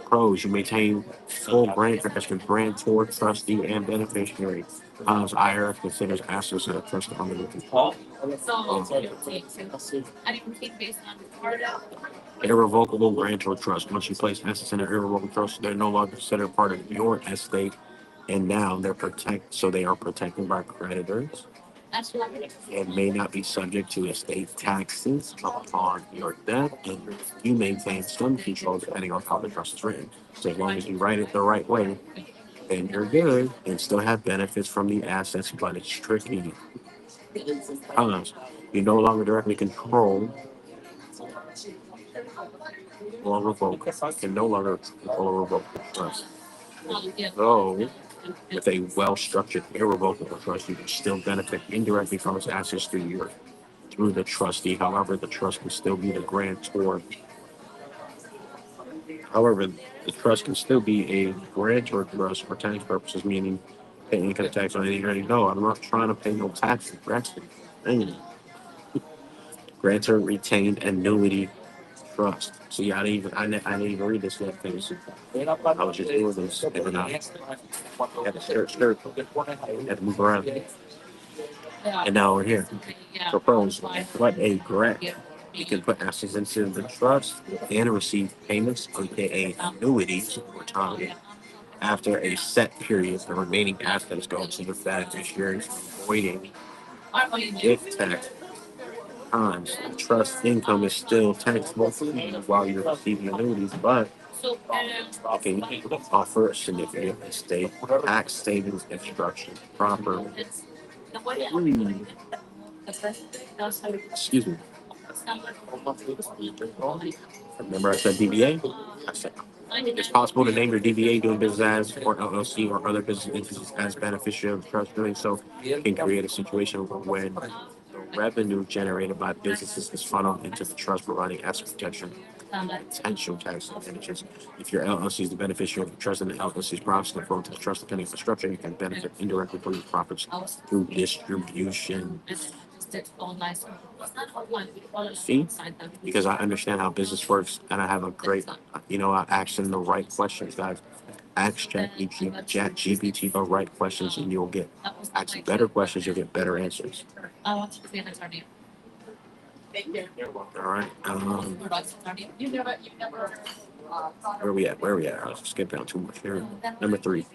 Pros, you maintain full grantor as the grantor, trustee, and beneficiary. Cons, IRS considers assets that a trust under the control. Irrevocable grantor trust. Once you place assets in an irrevocable trust, they're no longer considered part of your estate, and now they are protected by creditors and may not be subject to estate taxes upon your death, and you maintain some control depending on how the trust is written. So as long as you write it the right way, then you're good and still have benefits from the assets, but it's tricky. Cons, you no longer directly control or revoke, can no longer control or revoke the trust. Though, with a well-structured irrevocable trust, you can still benefit indirectly from its assets through the trustee. However, the trust can still be the grantor. However, the trust can still be a grantor trust for tax purposes, meaning pay income tax on any earning. No, I'm not trying to pay no taxes. Dang. Grantor retained annuity trust. See, I didn't even read this yet because I was just doing this and then I had to had to move around. And now we're here. Propose what a grant. You can put assets into the trust and receive payments, aka annuities, over time. After a set period, the remaining assets go to the beneficiaries, avoiding gift tax. Times trust income is still taxable while you're receiving annuities, but it can offer significant estate tax savings and structure proper. Excuse me. Remember I said DBA? I said it's possible to name your DBA doing business as or LLC or other business entities as beneficiary of the trust. Doing so can create a situation when the revenue generated by businesses is funneled into the trust, providing asset protection potential tax advantages. If your LLC is the beneficiary of the trust and the LLC's profits can flow to the trust depending on the structure, you can benefit indirectly from these profits through distribution. See, because I understand how business works and I have a great, I ask them the right questions, guys. Ask ChatGPT the right questions and you'll get, ask better questions, you'll get better answers. All right. Where we at? Where we at? I was skipping down too much here. Number three,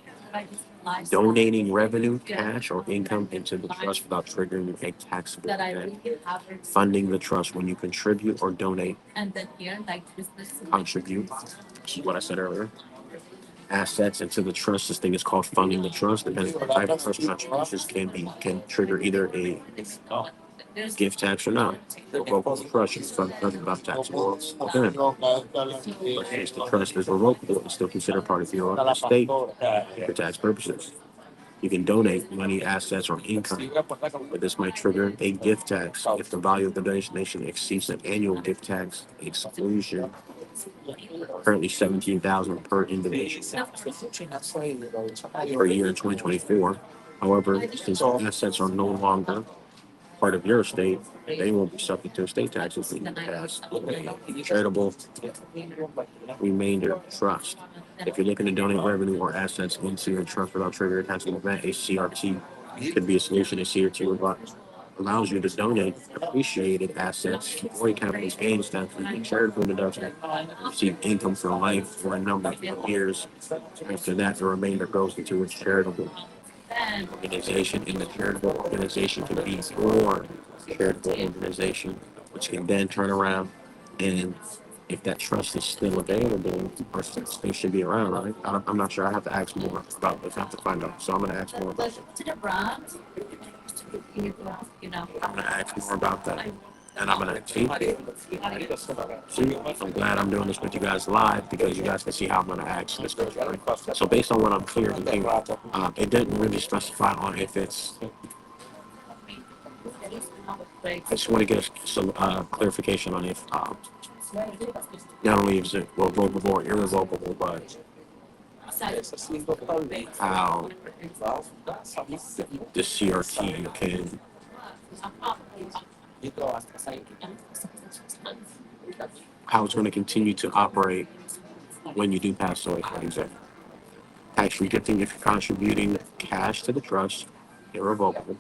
donating revenue, cash, or income into the trust without triggering a taxable event. Funding the trust when you contribute or donate. Contribute. This is what I said earlier. Assets into the trust. This thing is called funding the trust. Depending on the type of trust, contributions can trigger either a gift tax or not. Revocable trust is nothing about taxable event. But since the trust is revocable, it's still considered part of your estate for tax purposes. You can donate money, assets, or income, but this might trigger a gift tax if the value of the donation exceeds an annual gift tax exclusion, currently 17,000 per individual per year in 2024. However, since assets are no longer part of your estate, they won't be subject to estate taxes when you pass a charitable remainder trust. If you're looking to donate revenue or assets into a trust without triggering a taxable event, a CRT could be a solution. A CRT allows you to donate appreciated assets or a capital gains tax with a charitable deduction, receive income for life for a number of years. After that, the remainder goes into a charitable organization, and the charitable organization can be your charitable organization, which can then turn around and if that trust is still available or they should be around, right? I'm not sure. I have to ask more about this. I have to find out. So I'm going to ask more about it. I'm going to ask more about that. And I'm going to see. I'm glad I'm doing this with you guys live because you guys can see how I'm going to ask this question. Right? So based on what I'm hearing here, it didn't really specify on if it's. I just want to get some clarification on if not only is it revocable or irrevocable, but how the CRT can how it's going to continue to operate when you do pass away, for example. Tax-free gifting if you're contributing cash to the trust, irrevocable.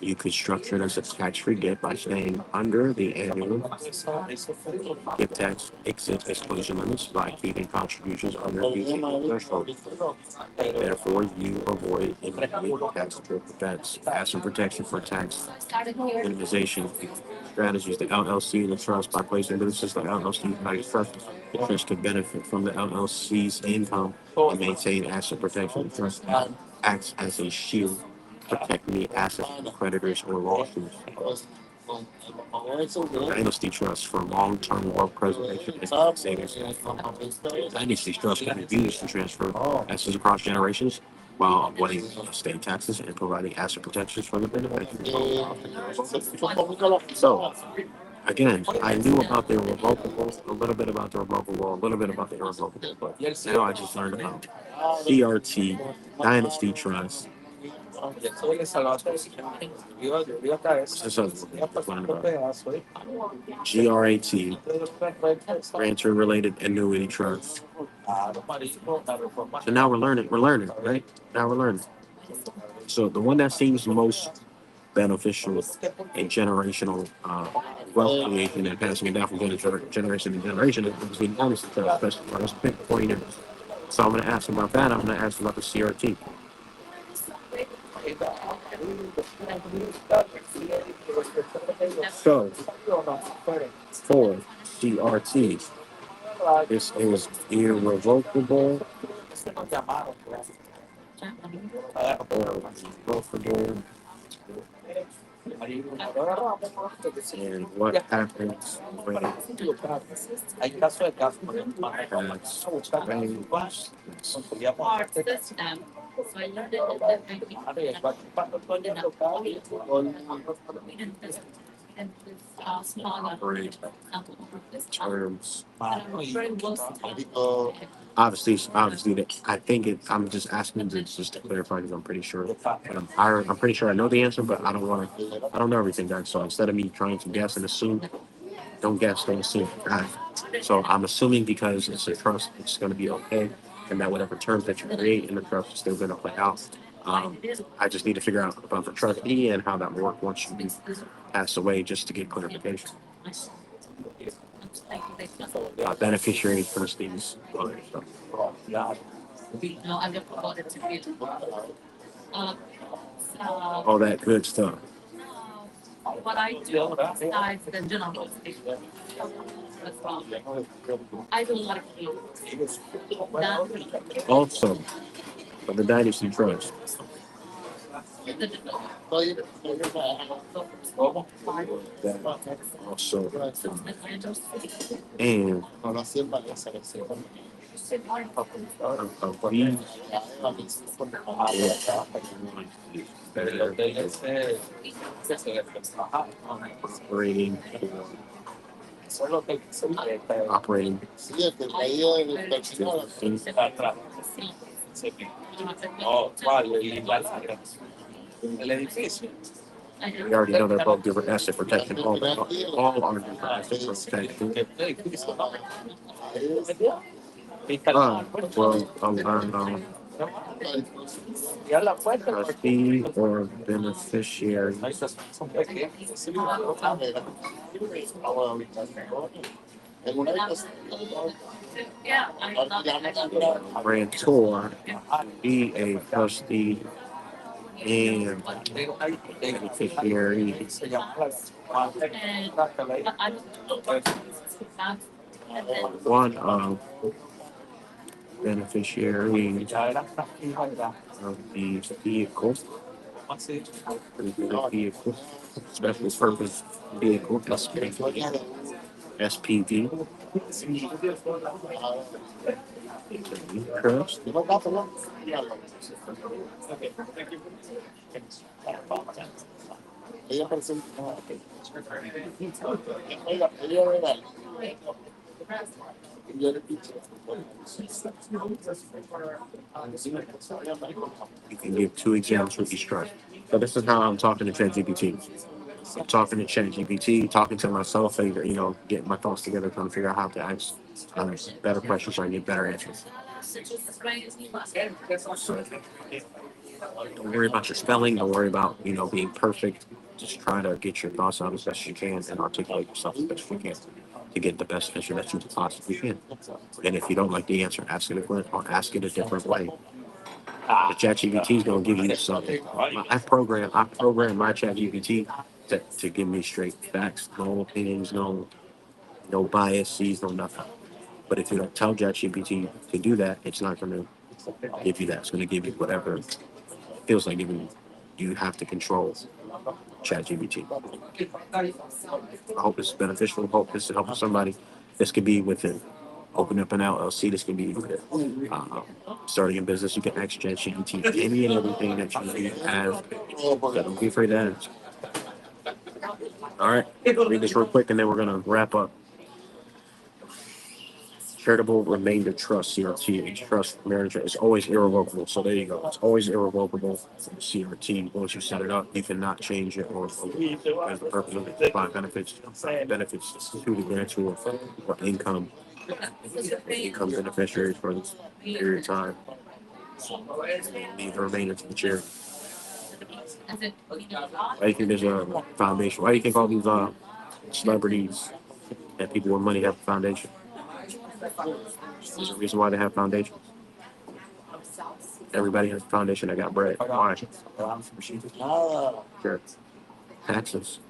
You could structure it as a tax-free gift by staying under the annual gift tax exclusion limits by keeping contributions under the threshold. Therefore, you avoid any tax events. Asset protection for tax minimization strategies. The LLC and the trust by placing businesses like LLC like trust. The trust could benefit from the LLC's income and maintain asset protection. The trust acts as a shield, protecting the assets from creditors or lawsuits. Dynasty trusts for long-term wealth preservation and savings. Dynasty trusts can be used to transfer assets across generations while avoiding estate taxes and providing asset protections for the beneficiaries. So, again, I knew about the irrevocable, a little bit about the revocable, a little bit about the irrevocable, but now I just learned about CRT, Dynasty Trust. What's this other one? Just learned about GRAT, Grantor Related Annuity Trust. So now we're learning, right? Now we're learning. So the one that seems most beneficial and generational wealth creation and passing it down from generation to generation is between dynasty trust, especially for us big 40 years. So I'm going to ask about that. I'm going to ask about the CRT. So for CRT, this is irrevocable or irrevocable. And what happens when operate terms. Obviously, that I think it. I'm just asking this just to clarify because I'm pretty sure. But I'm pretty sure I know the answer, but I don't want to. I don't know everything, guys. So instead of me trying to guess and assume, don't guess, don't assume. Guys. So I'm assuming because it's a trust, it's going to be okay, and that whatever terms that you create in the trust is still going to play out. Um, I just need to figure out about the trustee and how that will work once you pass away, just to get clarification. Beneficiary trustees, all that stuff. All that good stuff. Also, for the dynasty trust. That also, and we operating operating we already know they're both different asset protection. All are different asset protection. Well, trustee or beneficiary. Grantor, be a trustee and beneficiary. One of beneficiary of the vehicle, vehicle, special purpose vehicle, SPV, trust. You can give two examples for each trust. So this is how I'm talking to ChatGPT. talking to ChatGPT, talking to myself, and getting my thoughts together, trying to figure out how to ask better questions so I get better answers. So don't worry about your spelling. Don't worry about being perfect. Just try to get your thoughts out as best you can and articulate yourself as best you can to get the best answer that you possibly can. And if you don't like the answer, ask it again or ask it a different way. The ChatGPT is going to give you something. I program my ChatGPT to give me straight facts, no opinions, no biases, no nothing. But if you don't tell ChatGPT to do that, it's not going to give you that. It's going to give you whatever it feels like giving you. You have to control ChatGPT. I hope this is beneficial. I hope this helps somebody. This could be within opening up an LLC. This could be starting a business. You can ask ChatGPT any and everything that you need to have. So don't be afraid to ask. All right, read this real quick, and then we're gonna wrap up. Charitable remainder trust (CRT). Trust marriage is always irrevocable. So there you go. It's always irrevocable. CRT. Once you set it up, you cannot change it or as the purpose of it to provide benefits to the grantor or income beneficiaries for this period of time. Leave the remainder to the charity. Why do you think there's a foundation? Why do you think all these celebrities and people with money have a foundation? There's a reason why they have foundations. Everybody has a foundation that got bread. Why? Sure. Taxes.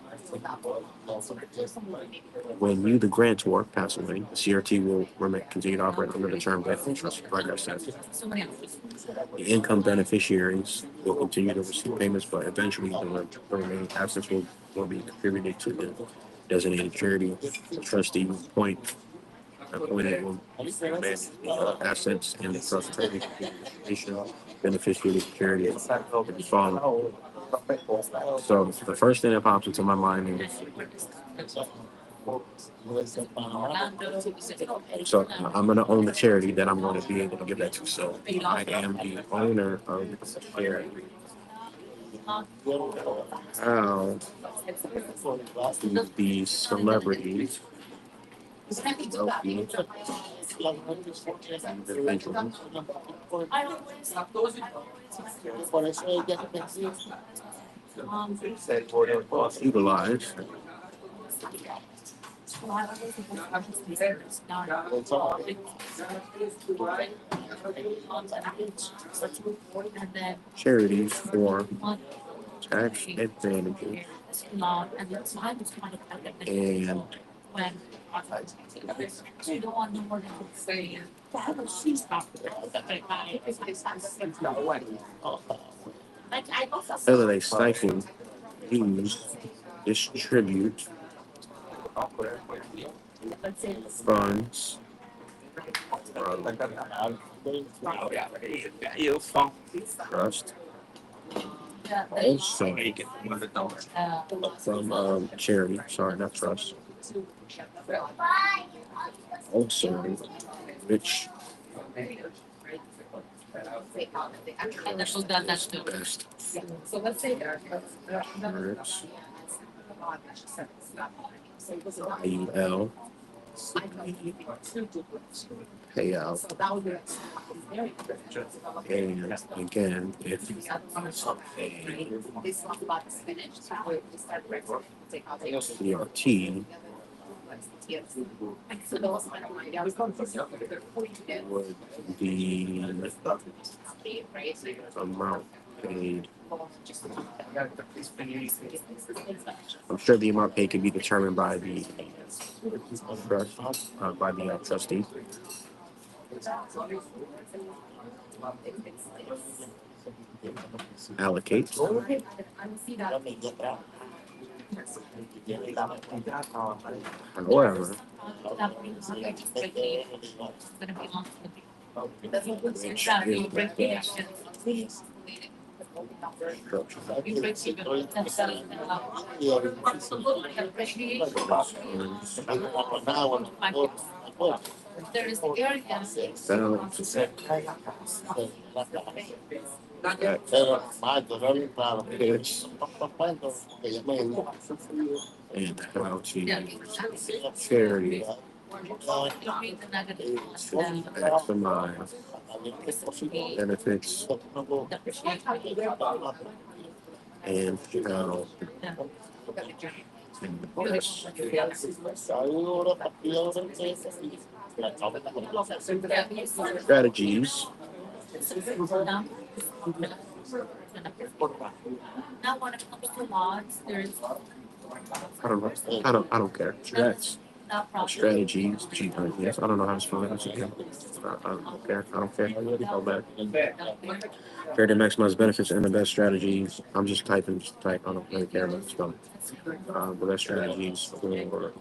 When you, the grantor, pass away, the CRT will continue to operate under the term benefit trust, like I said. The income beneficiaries will continue to receive payments, but eventually the remaining assets will be contributed to the designated charity. The trustee will appointed will manage assets and the trust beneficiary of the charity to be followed. So the first thing that pops into my mind is so I'm going to own the charity that I'm going to be able to give that to. So I am the owner of the charity. How do the celebrities, wealthy individuals, utilize charities for tax advantages and whether they stifle, use, distribute funds trust also from charity, sorry, not trust, also which trust is best merits IUL payout. And again, if CRT would the amount paid. I'm sure the amount paid can be determined by the trust, by the trustee. Allocate. However, which is the best Pitch and how to charity maximize benefits and how strategies. I don't know. I don't care. Strategies. Yes, I don't know how to spell it. I don't care. I don't care. Go back. Care to maximize benefits and the best strategies. I'm just typing. Just type. I don't really care about spelling. The best strategies for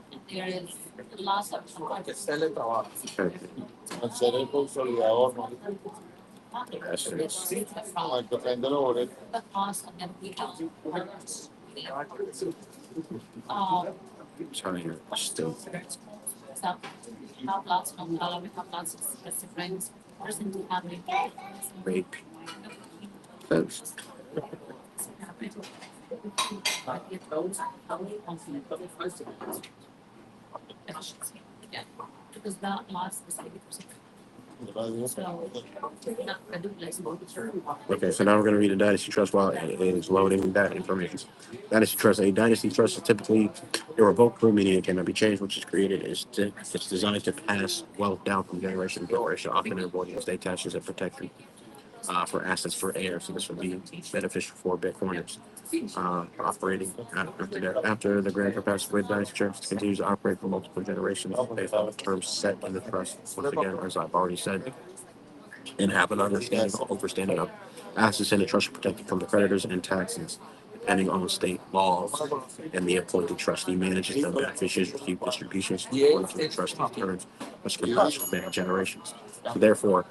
essence. Entire state. Make sense. Okay, so now we're going to read the Dynasty Trust while it is loading that information. Dynasty Trust. A Dynasty Trust is typically irrevocable, meaning it cannot be changed, which is created. It's designed to pass wealth down from generation to generation, often avoiding estate taxes and protection for assets for heirs. So this would be beneficial for Bitcoiners operating after the grandpa passes away. Dynasty Trust continues to operate for multiple generations based on the terms set in the trust. Once again, as I've already said, and have an understanding or understanding of assets in the trust are protected from the creditors and taxes, depending on state laws. And the appointed trustee manages the beneficiaries receive distributions according to the trustee's terms, which can last for many generations. So therefore,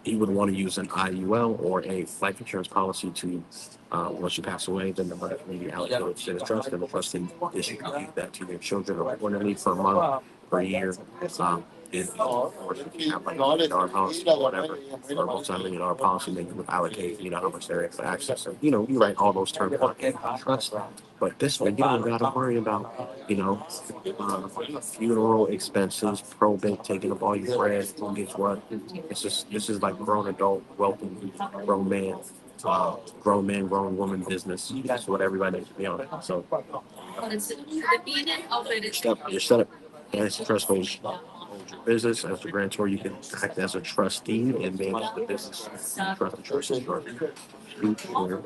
you would want to use an IUL or a life insurance policy to, once you pass away, then the money will be allocated to the trust, and the trustee distribute that to their children accordingly per month, per year. In or if you have like $1 million policy or whatever, or multi-million-dollar policy, then you would allocate, how much they're able to access. And, you write all those terms out in trust. But this way, you don't got to worry about, funeral expenses, probate, taking up all your bread, who gets what. This is like grown adult, wealthy, grown man, grown man, grown woman business. That's what everybody needs to be on. So, you're set up. As a trust holds your business. As the grantor, you can act as a trustee and manage the business. Trust the trust is your future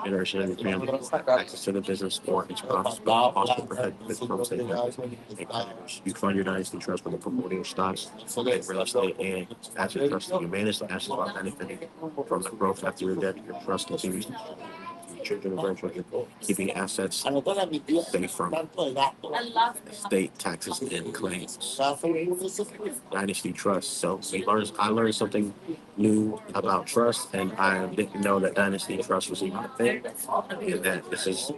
generation of your family. Access to the business or each possible protect the from state taxes and creditors. You fund your dynasty trust with a portfolio of stocks, real estate, and asset trust. You manage the assets while benefiting from the growth after your death. Your trust continues to your children and grandchildren, keeping assets safe from state taxes and claims. Dynasty Trust. So I learned something new about trust, and I didn't know that Dynasty Trust was even a thing, and that this is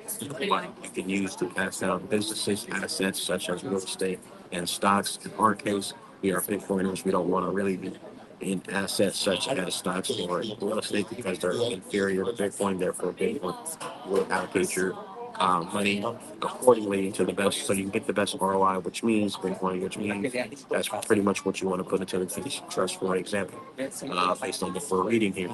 what you can use to pass down businesses, assets such as real estate and stocks. In our case, we are Bitcoiners. We don't want to really be in assets such as stocks or real estate because they're inferior to Bitcoin. Therefore, Bitcoin will allocate your money accordingly to the best, so you can get the best ROI, which means Bitcoin, which means that's pretty much what you want to put into the trust. For example, based on what we're reading here.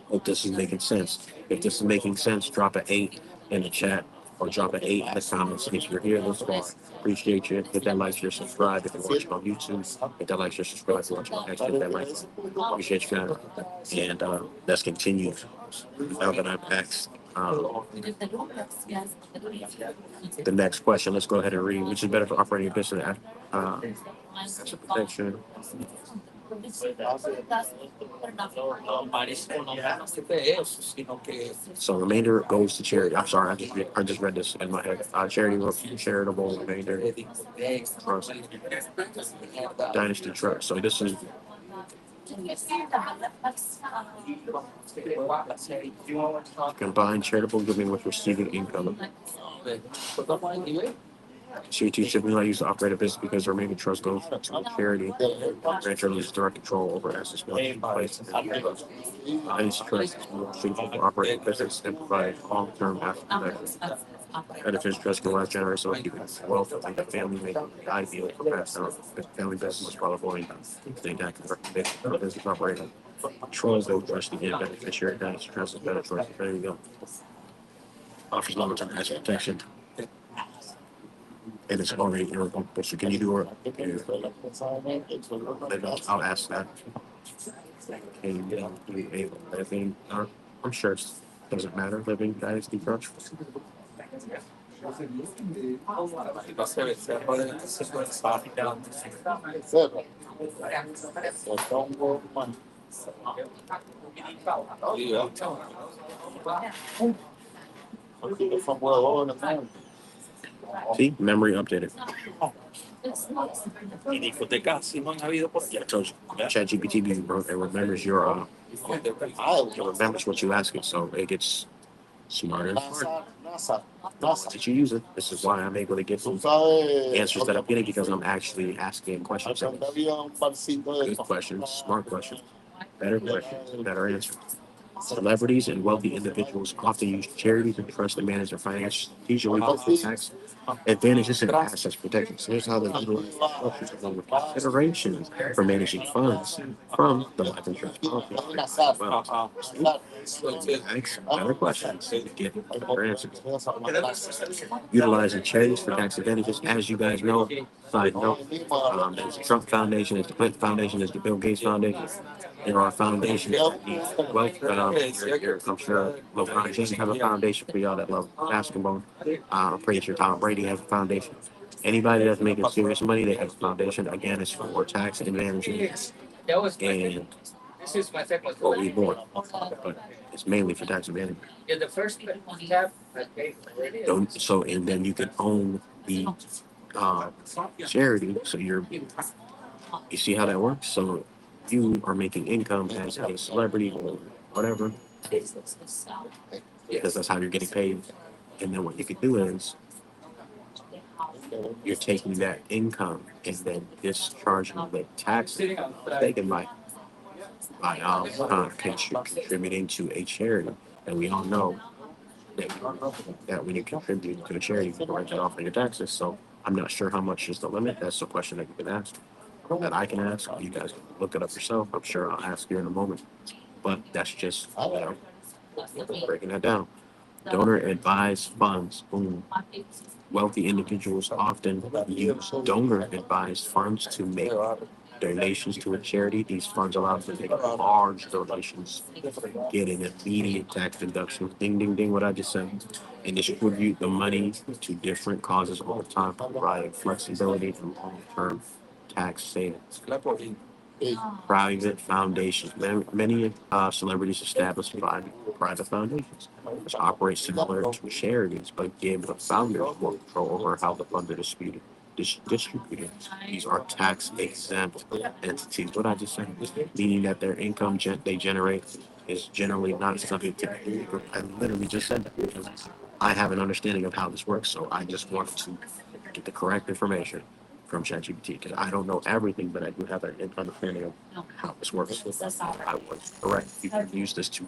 Hope this is making sense. If this is making sense, drop an 8 in the chat or drop an 8 in the comments. If you're here this far, appreciate you. Hit that like, share, subscribe. If you're watching on YouTube, hit that like, share, subscribe. If you're watching on X, hit that like. Appreciate you guys. And let's continue. Now that I've asked the next question, let's go ahead and read. Which is better for operating a business? Asset protection. So remainder goes to charity. I'm sorry, I just read this in my head. Charitable remainder trust, dynasty trust. So this is combine charitable giving with receiving income. CT typically not used to operate a business because the remaining trust goes to a charity. Grantor loses direct control over assets placed in the trust. Hence, trust is more suitable for operating a business and provide long-term asset protection. Benefits trust can last generations of wealth within the family, making it ideal for passed down family business while avoiding things that can recommend for business operating. Trolls though trust again beneficiary guys, trust is better choice. There you go. Offers long-term asset protection and it's already irrevocable. So can you do it? I'll ask that. Can you do a living? I'm sure it doesn't matter. Living dynasty trust. See, memory updated. Y discotecas sí no han habido por Yeah, allá. I told you. ChatGPT it remembers it remembers what you ask it, so it gets smarter and smarter. Did you use it? This is why I'm able to get some answers that I'm getting because I'm actually asking questions. Good questions, smart questions, better answers. Celebrities and wealthy individuals often use charities and trusts to manage their finances, usually with tax advantages and assets protection. So here's how the structures along with considerations for managing funds from the life insurance policy. Well, ask better questions to get better answers. Utilizing charities for tax advantages, as you guys know, side note, there's the Trump Foundation, there's the Clinton Foundation, there's the Bill Gates Foundation. There are foundations that need wealth. I'm sure LeBron James have a foundation for y'all that love basketball. I'm pretty sure Tom Brady has a foundation. Anybody that's making serious money, they have a foundation. Again, it's for tax advantages and what we bought, but it's mainly for tax advantage. Don't so, and then you can own the uh, charity. So you see how that works. So you are making income as a celebrity or whatever, because that's how you're getting paid. And then what you can do is you're taking that income and then discharging the taxes taken by contributing to a charity. And we all know that, that when you contribute to a charity, you can write that off on your taxes. So I'm not sure how much is the limit. That's a question that you can ask, that I can ask. You guys can look it up yourself. I'm sure I'll ask you in a moment. But that's just, breaking that down. Donor advised funds. Boom. Wealthy individuals often use donor advised funds to make donations to a charity. These funds allow them to make large donations, get an immediate tax deduction. Ding, ding, ding, what I just said. And distribute the money to different causes over time, providing flexibility and long term tax savings. Private foundations. Many celebrities establish private foundations, which operate similar to charities, but give the founders more control over how the funds are distributed. These are tax exempt entities. What I just said, meaning that their income they generate is generally not subject to. I literally just said that because I have an understanding of how this works, so I just want to get the correct information from ChatGPT because I don't know everything, but I do have an understanding of how this works. I was correct. You can use this to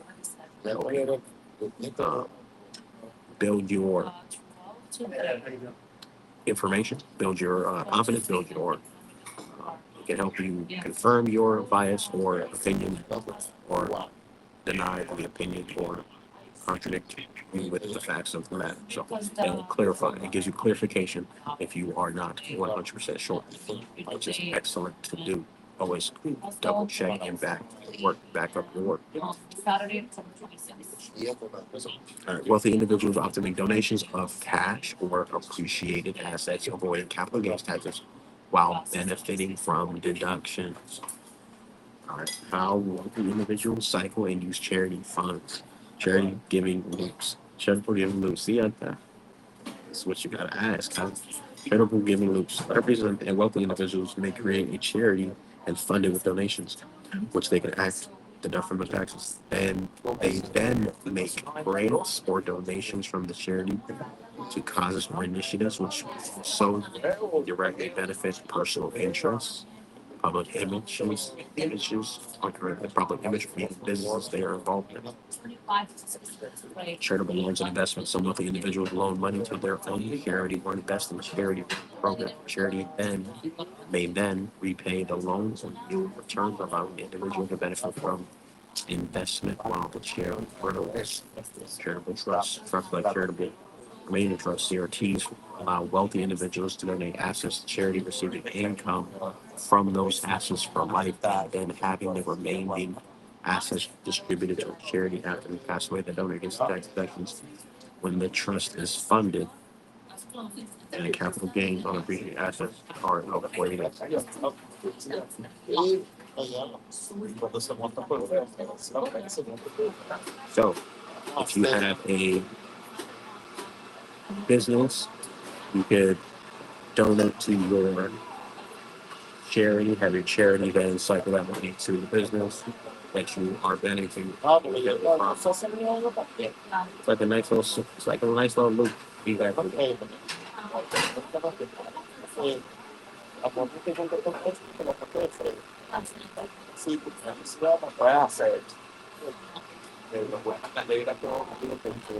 help you, build your information, build your confidence, build your. It can help you confirm your bias or opinion, or deny the opinion, or contradict you with the facts of the matter. So it'll clarify. It gives you clarification if you are not 100% sure, which is excellent to do. Always double check and back up your work. All right. Wealthy individuals often make donations of cash or appreciated assets, avoiding capital gains taxes while benefiting from deductions. All right. How wealthy individuals cycle and use charity funds. Charity giving loops. Charitable giving loops. See, that's what you gotta ask. How charitable giving loops. Celebrities and wealthy individuals may create a charity and fund it with donations, which they can act deduct from the taxes. And they then make grants or donations from the charity to causes or initiatives which so directly benefit personal interests, public images, or the public image of the businesses they are involved in. Charitable loans and investments. Some wealthy individuals loan money to their own charity or invest in a charity program. Charity then repay the loans and yield returns, allowing the individual to benefit from investment while the charity grows. Charitable trusts like charitable remaining trust CRTs allow wealthy individuals to donate assets to charity, receiving income from those assets for life, and then having the remaining assets distributed to a charity after they pass away. The donor gets tax deductions when the trust is funded, and the capital gains on appreciated assets are avoided. So, if you have a business, you could donate to your charity, have your charity then cycle that money to the business that you are benefiting from. It's like a nice little loop. You got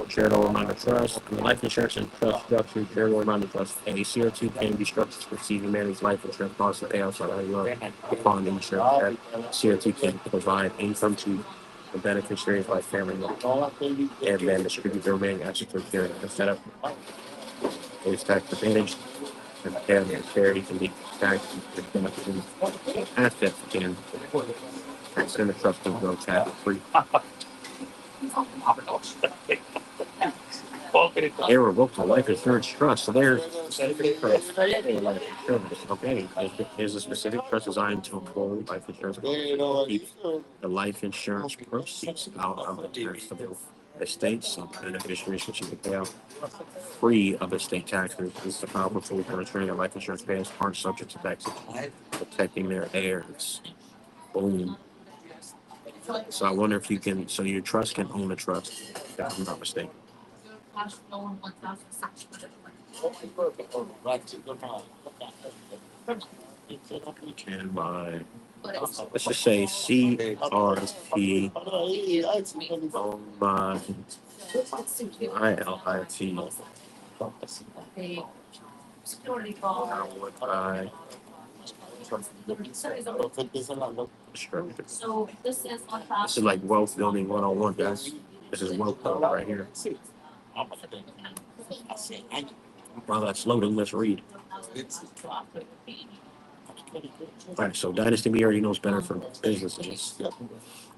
charitable amount of trust, and life insurance and trust structure, charitable amount of trust. A CRT can be structured to receive and manage life insurance costs and payouts on your upon the insurance. CRT can provide income to the beneficiaries like family members, and then distribute the remaining assets for charity. The setup is tax advantage, and the charity can be taxed and assets can tax in the trust can grow tax free. Irrevocable life insurance trust. So there's specific trust for life insurance. Okay, there's a specific trust designed to employ life insurance to keep the life insurance proceeds out of the taxable estate, so beneficiaries should pay out free of estate taxes. This is a powerful tool for ensuring that life insurance payers aren't subject to taxes, protecting their heirs. Boom. So I wonder if you can. So your trust can own a trust, if I'm not mistaken. Can buy. Let's just say CRT owned by ILIT. I would buy structure. This is like wealth building 101, guys. This is wealth building right here. While that's loading, let's read. All right, so Dynasty me already knows better for businesses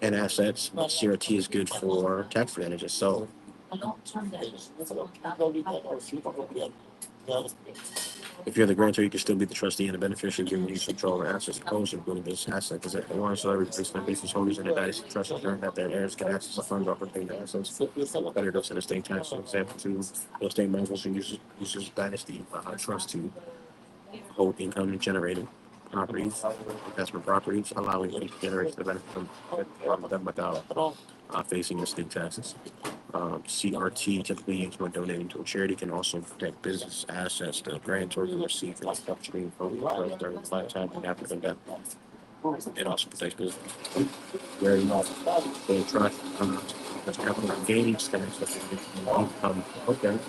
and assets. CRT is good for tax advantages. So if you're the grantor, you can still be the trustee and the beneficiary, giving you control over assets opposed to building this asset. Because if one so every placement business owners in the dynasty trust return that their heirs can access the funds offered paying the assets. Better goes to the state tax. For example, to real estate managers who uses dynasty trust to hold income generating properties, investment properties, allowing them to generate the benefit from them without facing estate taxes. CRT, typically used when donating to a charity, can also protect business assets. The grantor can receive an upstream from the during the lifetime and after the death. It also protects business. Very much. The trust, that's capital gains tax, income. Okay.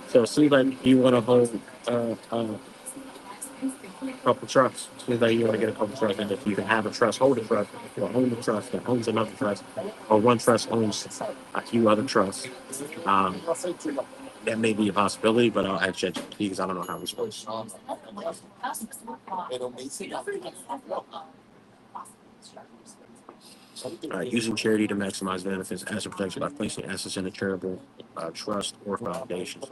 So, see, like you want to hold couple trusts. Seems like you want to get a couple trusts, and if you can have a trust, hold a trust, or own the trust that owns another trust, or one trust owns a few other trusts, um, that may be a possibility, but I'll ask ChatGPT because I don't know how this works. Using charity to maximize benefits, asset protection by placing assets in a charitable trust or foundation.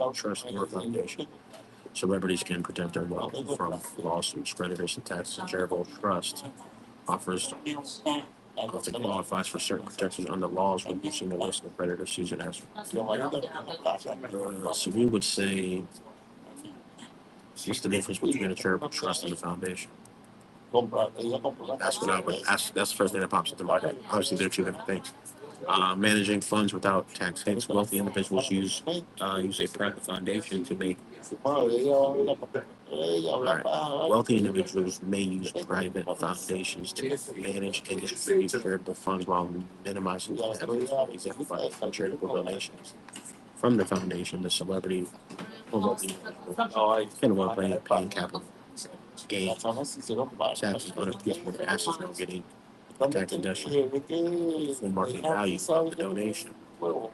Celebrities can protect their wealth from lawsuits, creditors, and taxes. A charitable trust offers if it qualifies for certain protections under laws, reducing the risk of creditors using as. So we would say, what's the difference between a charitable trust and a foundation? That's what I would. That's the first thing that pops into my head. Obviously, they're two different things. Managing funds without tax hits. Wealthy individuals use a private foundation to make. Right. Wealthy individuals may use private foundations to manage and distribute charitable funds while minimizing the impact of exemplified from charitable donations from the foundation. The celebrity and well paying capital gain taxes on a piece of assets now getting tax deduction for market value of the donation. No,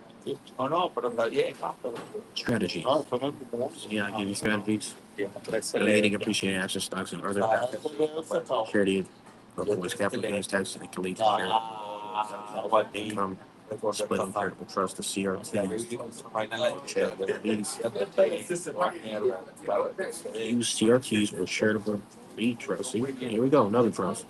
no, pero está bien, ah, pero Strategy. Yeah, I give you strategies. Donating excelente. appreciating assets, stocks, and other charity avoids capital gains taxes and can lead to income splitting charitable trust, the CRT. Use CRTs or charitable lead trusts. Here we go, another trust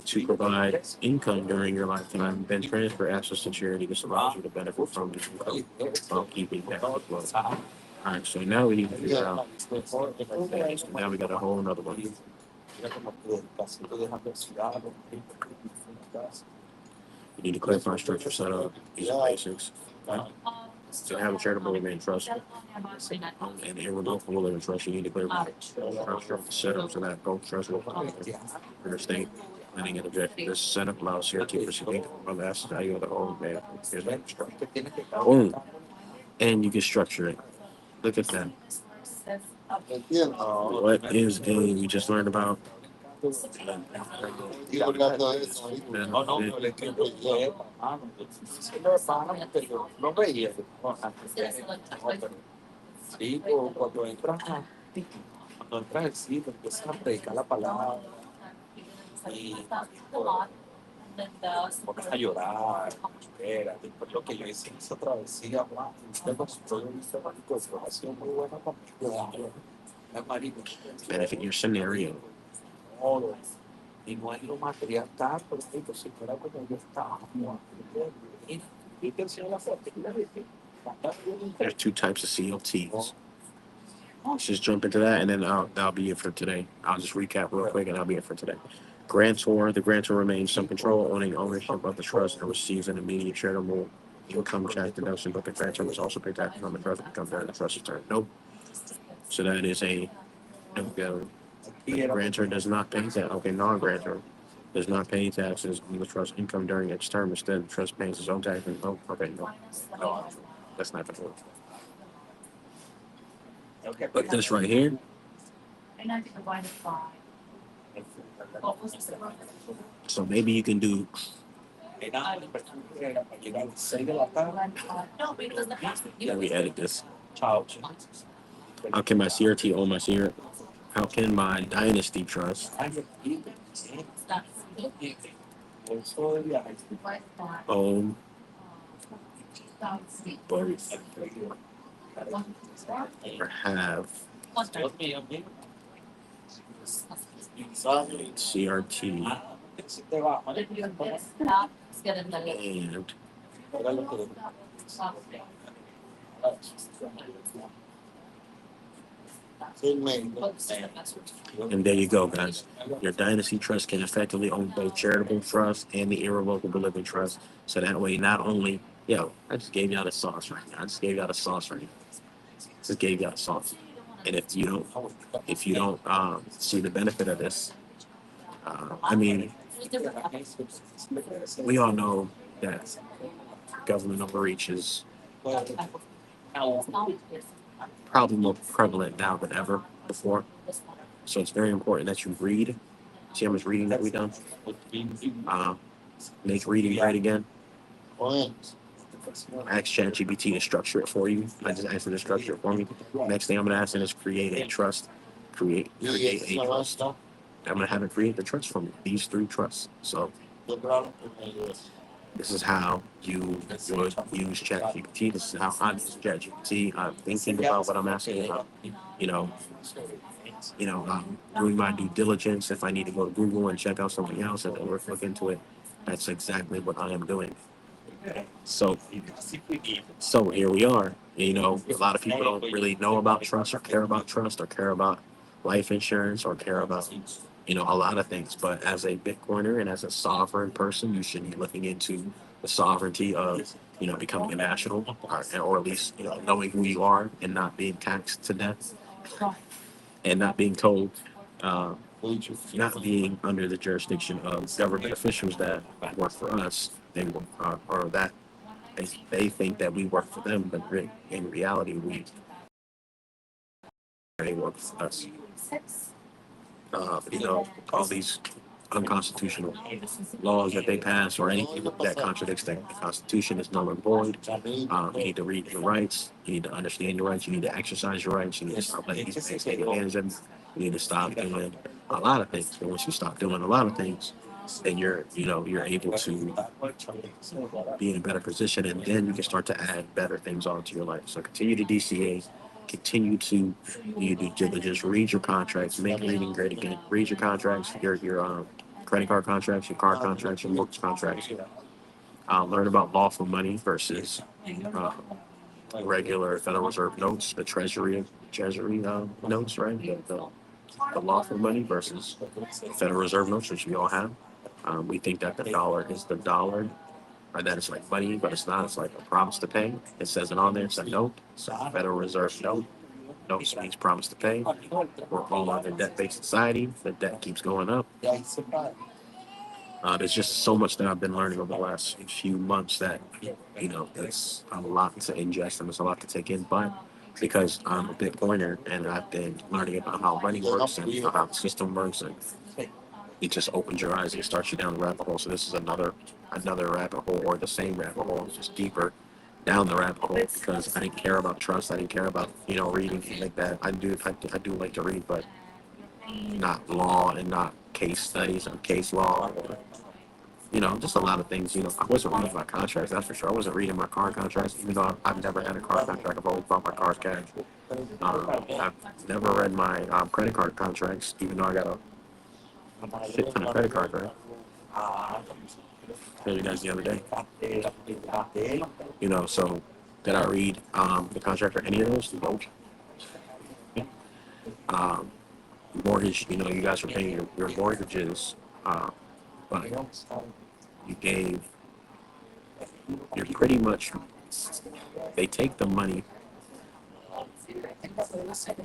to provide income during your lifetime, then transfer assets to charity. This allows you to benefit from the income while keeping that flow. All right, so now we need to figure out. So now we got a whole another one. You need to clarify structure setup. These are basics. Right? To have a charitable remain trust and irrevocable living trust, you need to clarify structure setup so that both trusts will understand. Planning and object. This setup allows CRT proceeding from the asset value of the whole man. Boom. And you can structure it. Look at that. What is a we just learned about? No, no, pero es que yo hermano, siempre hermano, pero no veía, no, antes no, pero sí, cuando entras al sitio, empiezas a predicar la palabra y pones a llorar, espera, después lo que yo hice en esa travesía, wow, usted construyó un sistemático de exploración muy bueno para mi es marino. Benefit your scenario. Todo. Y no es lo material tanto, pero si fuera como yo estaba, y te enseño la foto, There's two types of CLTs. Let's just jump into that, and then that'll be it for today. I'll just recap real quick, and that'll be it for today. Grantor: the grantor remains some control, owning ownership of the trust, and receives an immediate charitable income tax deduction, but the grantor must also pay taxes on the trust income during the trust's term. Nope. So that is a no go. The grantor does not pay tax. Okay, non-grantor does not pay taxes on the trust income during its term. Instead, the trust pays its own taxes. Oh, okay, no, that's not the rule. But this right here, so maybe you can do. Let me edit this. How can my CRT own my CRT? How can my dynasty trust own both or have CRT and and there you go, guys. Your dynasty trust can effectively own both charitable trust and the irrevocable living trust. So that way, not only, I just gave y'all the sauce right now. I just gave y'all the sauce right now. Just gave y'all the sauce. And if you don't see the benefit of this, I mean, we all know that government overreach is probably more prevalent now than ever before. So it's very important that you read. See how much reading that we've done? Make reading great again. Ask ChatGPT to structure it for you. I just asked it to structure it for me. Next thing I'm gonna ask it is create a trust. Create a trust. I'm gonna have it create the trust for me. These three trusts. So this is how you would use ChatGPT. This is how I use ChatGPT. I'm thinking about what I'm asking about. You know, doing my due diligence. If I need to go to Google and check out something else and look into it, that's exactly what I am doing. So, so here we are. A lot of people don't really know about trust or care about life insurance or care about a lot of things. But as a Bitcoiner and as a sovereign person, you should be looking into the sovereignty of, becoming a national, or at least, knowing who you are and not being taxed to death and not being told, uh, not being under the jurisdiction of government officials that work for us. They work, or that they think that we work for them, but in reality, they work for us. All these unconstitutional laws that they pass or anything that contradicts the Constitution is null and void. You need to read your rights. You need to understand your rights. You need to exercise your rights. You need to stop letting these things take advantage of you. You need to stop doing a lot of things. And once you stop doing a lot of things, then you're able to be in a better position, and then you can start to add better things onto your life. So continue to DCA, continue to you do diligence, read your contracts, make reading great again. Read your contracts, your credit card contracts, your car contracts, your mortgage contracts. Learn about lawful money versus uh, regular Federal Reserve notes, the Treasury notes, right? The lawful money versus Federal Reserve notes, which we all have. We think that the dollar is the dollar, or that it's like money, but it's not. It's like a promise to pay. It says it on there. It's a note. It's a Federal Reserve note. Notes means promise to pay. We're all in a debt-based society. The debt keeps going up. There's just so much that I've been learning over the last few months that, it's a lot to ingest and it's a lot to take in. But because I'm a Bitcoiner and I've been learning about how money works and how the system works, and it just opens your eyes and it starts you down the rabbit hole. So this is another rabbit hole, or the same rabbit hole, just deeper down the rabbit hole, because I didn't care about trust. I didn't care about reading things like that. I do like to read, but not law and not case studies or case law, or just a lot of things. I wasn't reading my contracts, that's for sure. I wasn't reading my car contracts, even though I've never had a car contract. I've always bought my cars cash. I've never read my credit card contracts, even though I got a shit ton of credit cards, right? Told you guys the other day. So did I read the contract for any of those? Nope. Um, Mortgage, you guys are paying your mortgages, but you gave, you're pretty much, they take the money.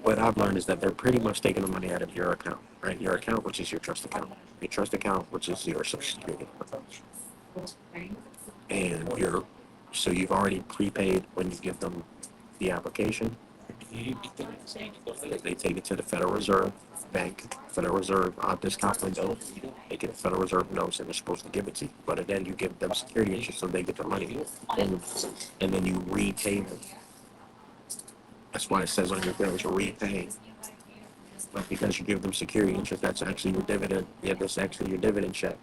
What I've learned is that they're pretty much taking the money out of your account, right? Your account, which is your trust account. Your trust account, which is your Social Security. And so you've already prepaid when you give them the application. They take it to the Federal Reserve Bank, Federal Reserve discount window. They get Federal Reserve notes and they're supposed to give it to you. But then you give them security interest so they get the money. And then you repay them. That's why it says on your bill is repay. But because you give them security interest, that's actually your dividend. Yeah, that's actually your dividend check.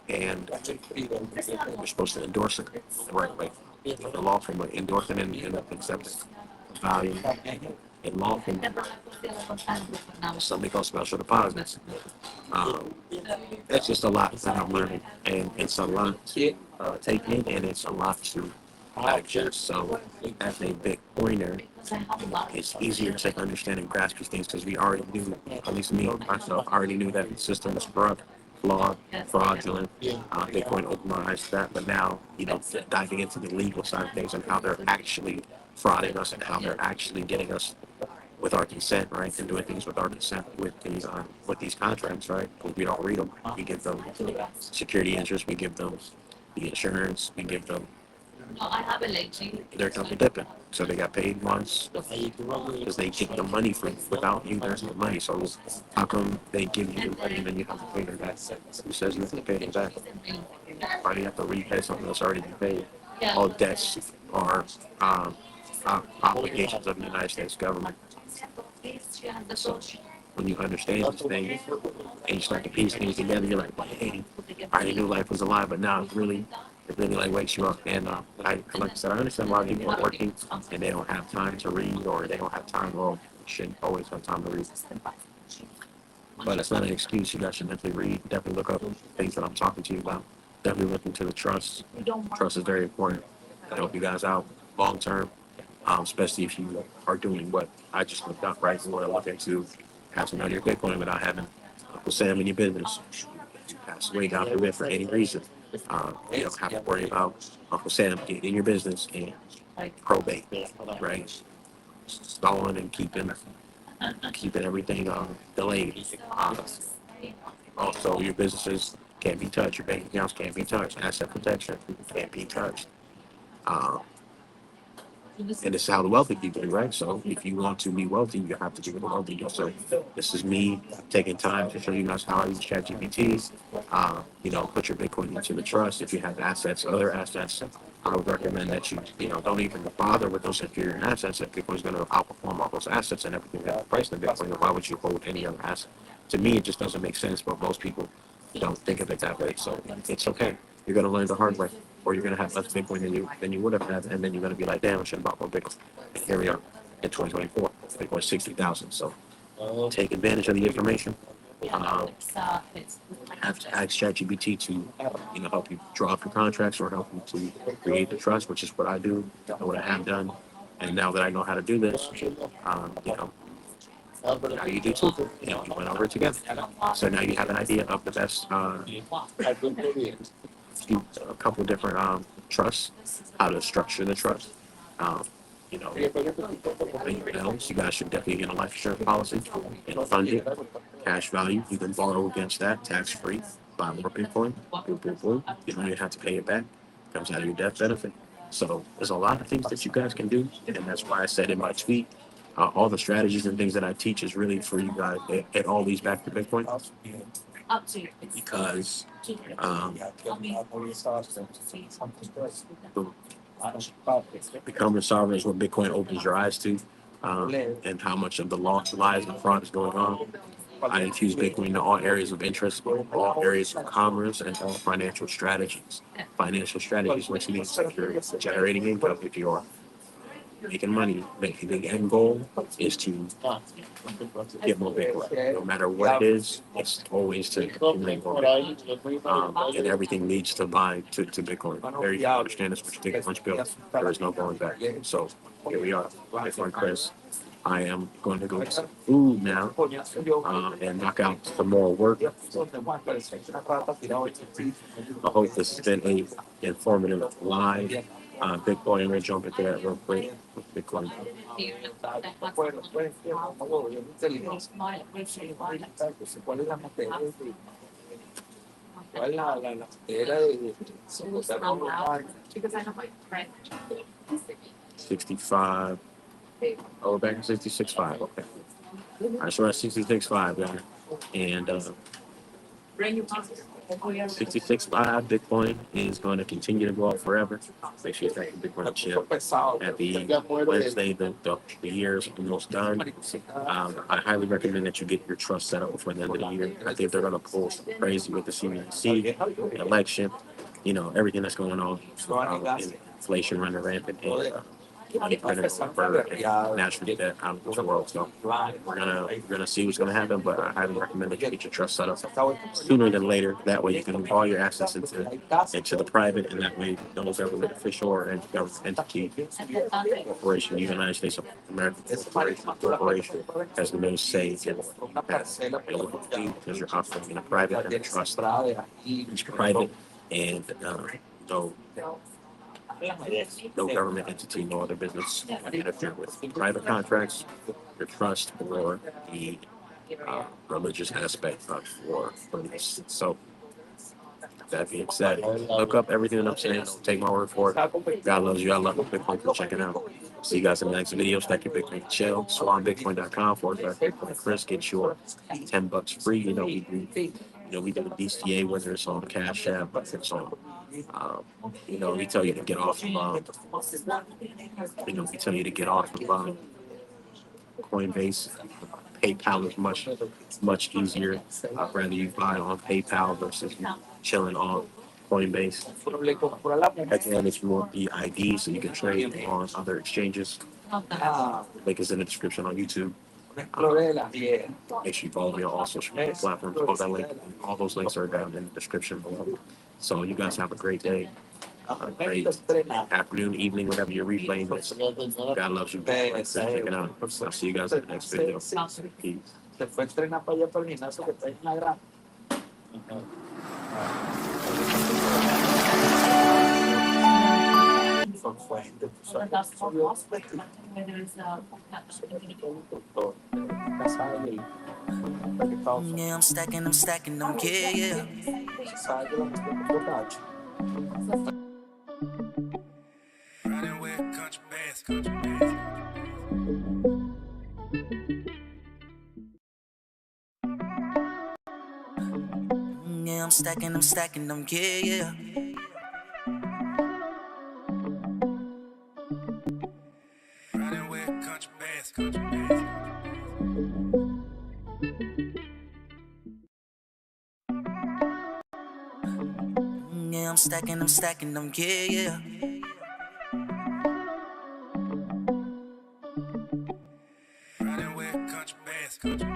And you're supposed to endorse it the right way. The lawful way, endorse it and accept it. Value and lawful. Something called special deposits. That's just a lot that I'm learning, and it's a lot to take in, and it's a lot to digest. So, as a Bitcoiner, it's easier to understand and grasp these things because we already knew, at least me myself, I already knew that the system was corrupt, flawed, fraudulent. Bitcoin opened my eyes to that, but now, diving into the legal side of things and how they're actually frauding us and how they're actually getting us with our consent, right, and doing things with our consent with these contracts, right? Because we don't read them. We give them security interest. We give them the insurance. We give them. They're double dipping. So they got paid once because they take the money from without you. There's no money. So how come they give you the money and then you have to pay them back? Who says you have to pay them back? Why do you have to repay something that's already been paid? All debts are obligations of the United States government. So when you understand this thing and you start to piece things together, you're like, well, hey, I already knew life was a lie, but now it really like wakes you up. And like I said, I understand a lot of people are working and they don't have time to read, or they don't have time. Well, you should always have time to read. But it's not an excuse. You guys should definitely read. Definitely look up things that I'm talking to you about. Definitely look into the trust. Trust is very important. I help you guys out long term, especially if you are doing what I just looked up, right? You want to look into passing on your Bitcoin without having Uncle Sam in your business. You pass away, God forbid, for any reason. You don't have to worry about Uncle Sam getting in your business and probate, right? Stalling and keeping everything delayed. Also, your businesses can't be touched. Your bank accounts can't be touched. Asset protection can't be touched. Um, and this is how the wealthy people do, right? So if you want to be wealthy, you have to be wealthy. So this is me taking time to show you guys how I use ChatGPT. Put your Bitcoin into the trust. If you have assets, other assets, I would recommend that you don't even bother with those inferior assets. If Bitcoin is going to outperform all those assets and everything that's priced in Bitcoin, then why would you hold any other asset? To me, it just doesn't make sense, but most people don't think of it that way. So it's okay. You're going to learn the hard way, or you're going to have less Bitcoin than you would have had, and then you're going to be like, damn, I should have bought more Bitcoin. And here we are in 2024, Bitcoin 60,000. So take advantage of the information. Um, have to ask ChatGPT to help you draw up your contracts or help you to create the trust, which is what I do and what I have done. And now that I know how to do this, now you do too. We went over it together. So now you have an idea of the best, a couple of different trusts, how to structure the trust. Um, anything else, you guys should definitely get a life insurance policy and fund it. Cash value, you can borrow against that, tax free. Buy more Bitcoin. Boom, boom, boom. You don't even have to pay it back. Comes out of your death benefit. So there's a lot of things that you guys can do, and that's why I said in my tweet, all the strategies and things that I teach is really for you guys. It all leads back to Bitcoin because um, becoming sovereign is what Bitcoin opens your eyes to, and how much of the loss, lies, and fraud is going on. I infuse Bitcoin into all areas of interest, all areas of commerce, and all financial strategies. Financial strategies, which means if you're generating income, if you're making money, the end goal is to get more Bitcoin. No matter what it is, it's always to accumulate more Bitcoin. And everything leads to buying to Bitcoin. Very few understand this, but you take a punch bill, there is no going back. So here we are, Bitcoin Chris. I am going to go get some food now and knock out some more work. I hope this has been a informative live. Bitcoin, I'm going to jump into that real quick. Bitcoin. $65. Oh, we're back to 66.5. Okay. All right, so we're at 66.5, guys. And 66.5 Bitcoin is going to continue to go up forever. Make sure you take the Bitcoin chip at the Wednesday. The year is almost done. I highly recommend that you get your trust set up before the end of the year. I think they're going to pull some crazy with the CBDC, the election, everything that's going on. Inflation running rampant. And, credit for national debt out of the world. So we're gonna see what's gonna happen, but I highly recommend that you get your trust set up sooner than later. That way you can move all your assets into the private, and that way no government official or government entity, corporation, United States of America corporation has the most say in what you do because you're operating in a private and a trust. It's private and no no government entity, no other business can interfere with private contracts, your trust, or the religious aspect for this. So, that being said, look up everything that I'm saying. Don't take my word for it. God loves you. I love you. Bitcoin for checking out. See you guys in the next video. Stack your Bitcoin chill. SwanBitcoin.com/Bitcoin Chris. Get your $10 free. We do DCA, whether it's on Cash App, whether it's on we tell you to get off of, we tell you to get off of Coinbase. PayPal is much easier. I'd rather you buy on PayPal versus chilling on Coinbase. Again, if you want the ID so you can trade on other exchanges, link is in the description on YouTube. Make sure you follow me on all social media platforms. All those links are down in the description below. So you guys have a great day, great afternoon, evening, whatever you're replaying this. God loves you. Thanks for checking out. I'll see you guys in the next video. Peace. Se fue a entrenar para allá para el gimnasio que está ahí en la granja. Son fuentes, tú sabes. Son Dios, doctor, casado y Yeah, I'm stacking them, yeah, yeah. sabe que la música es borracho. Riding with country bands, country bands. Yeah, I'm stacking them, yeah, yeah. Riding with country bands, country bands. Yeah, I'm stacking them, yeah, yeah. Riding with country bands, country bands.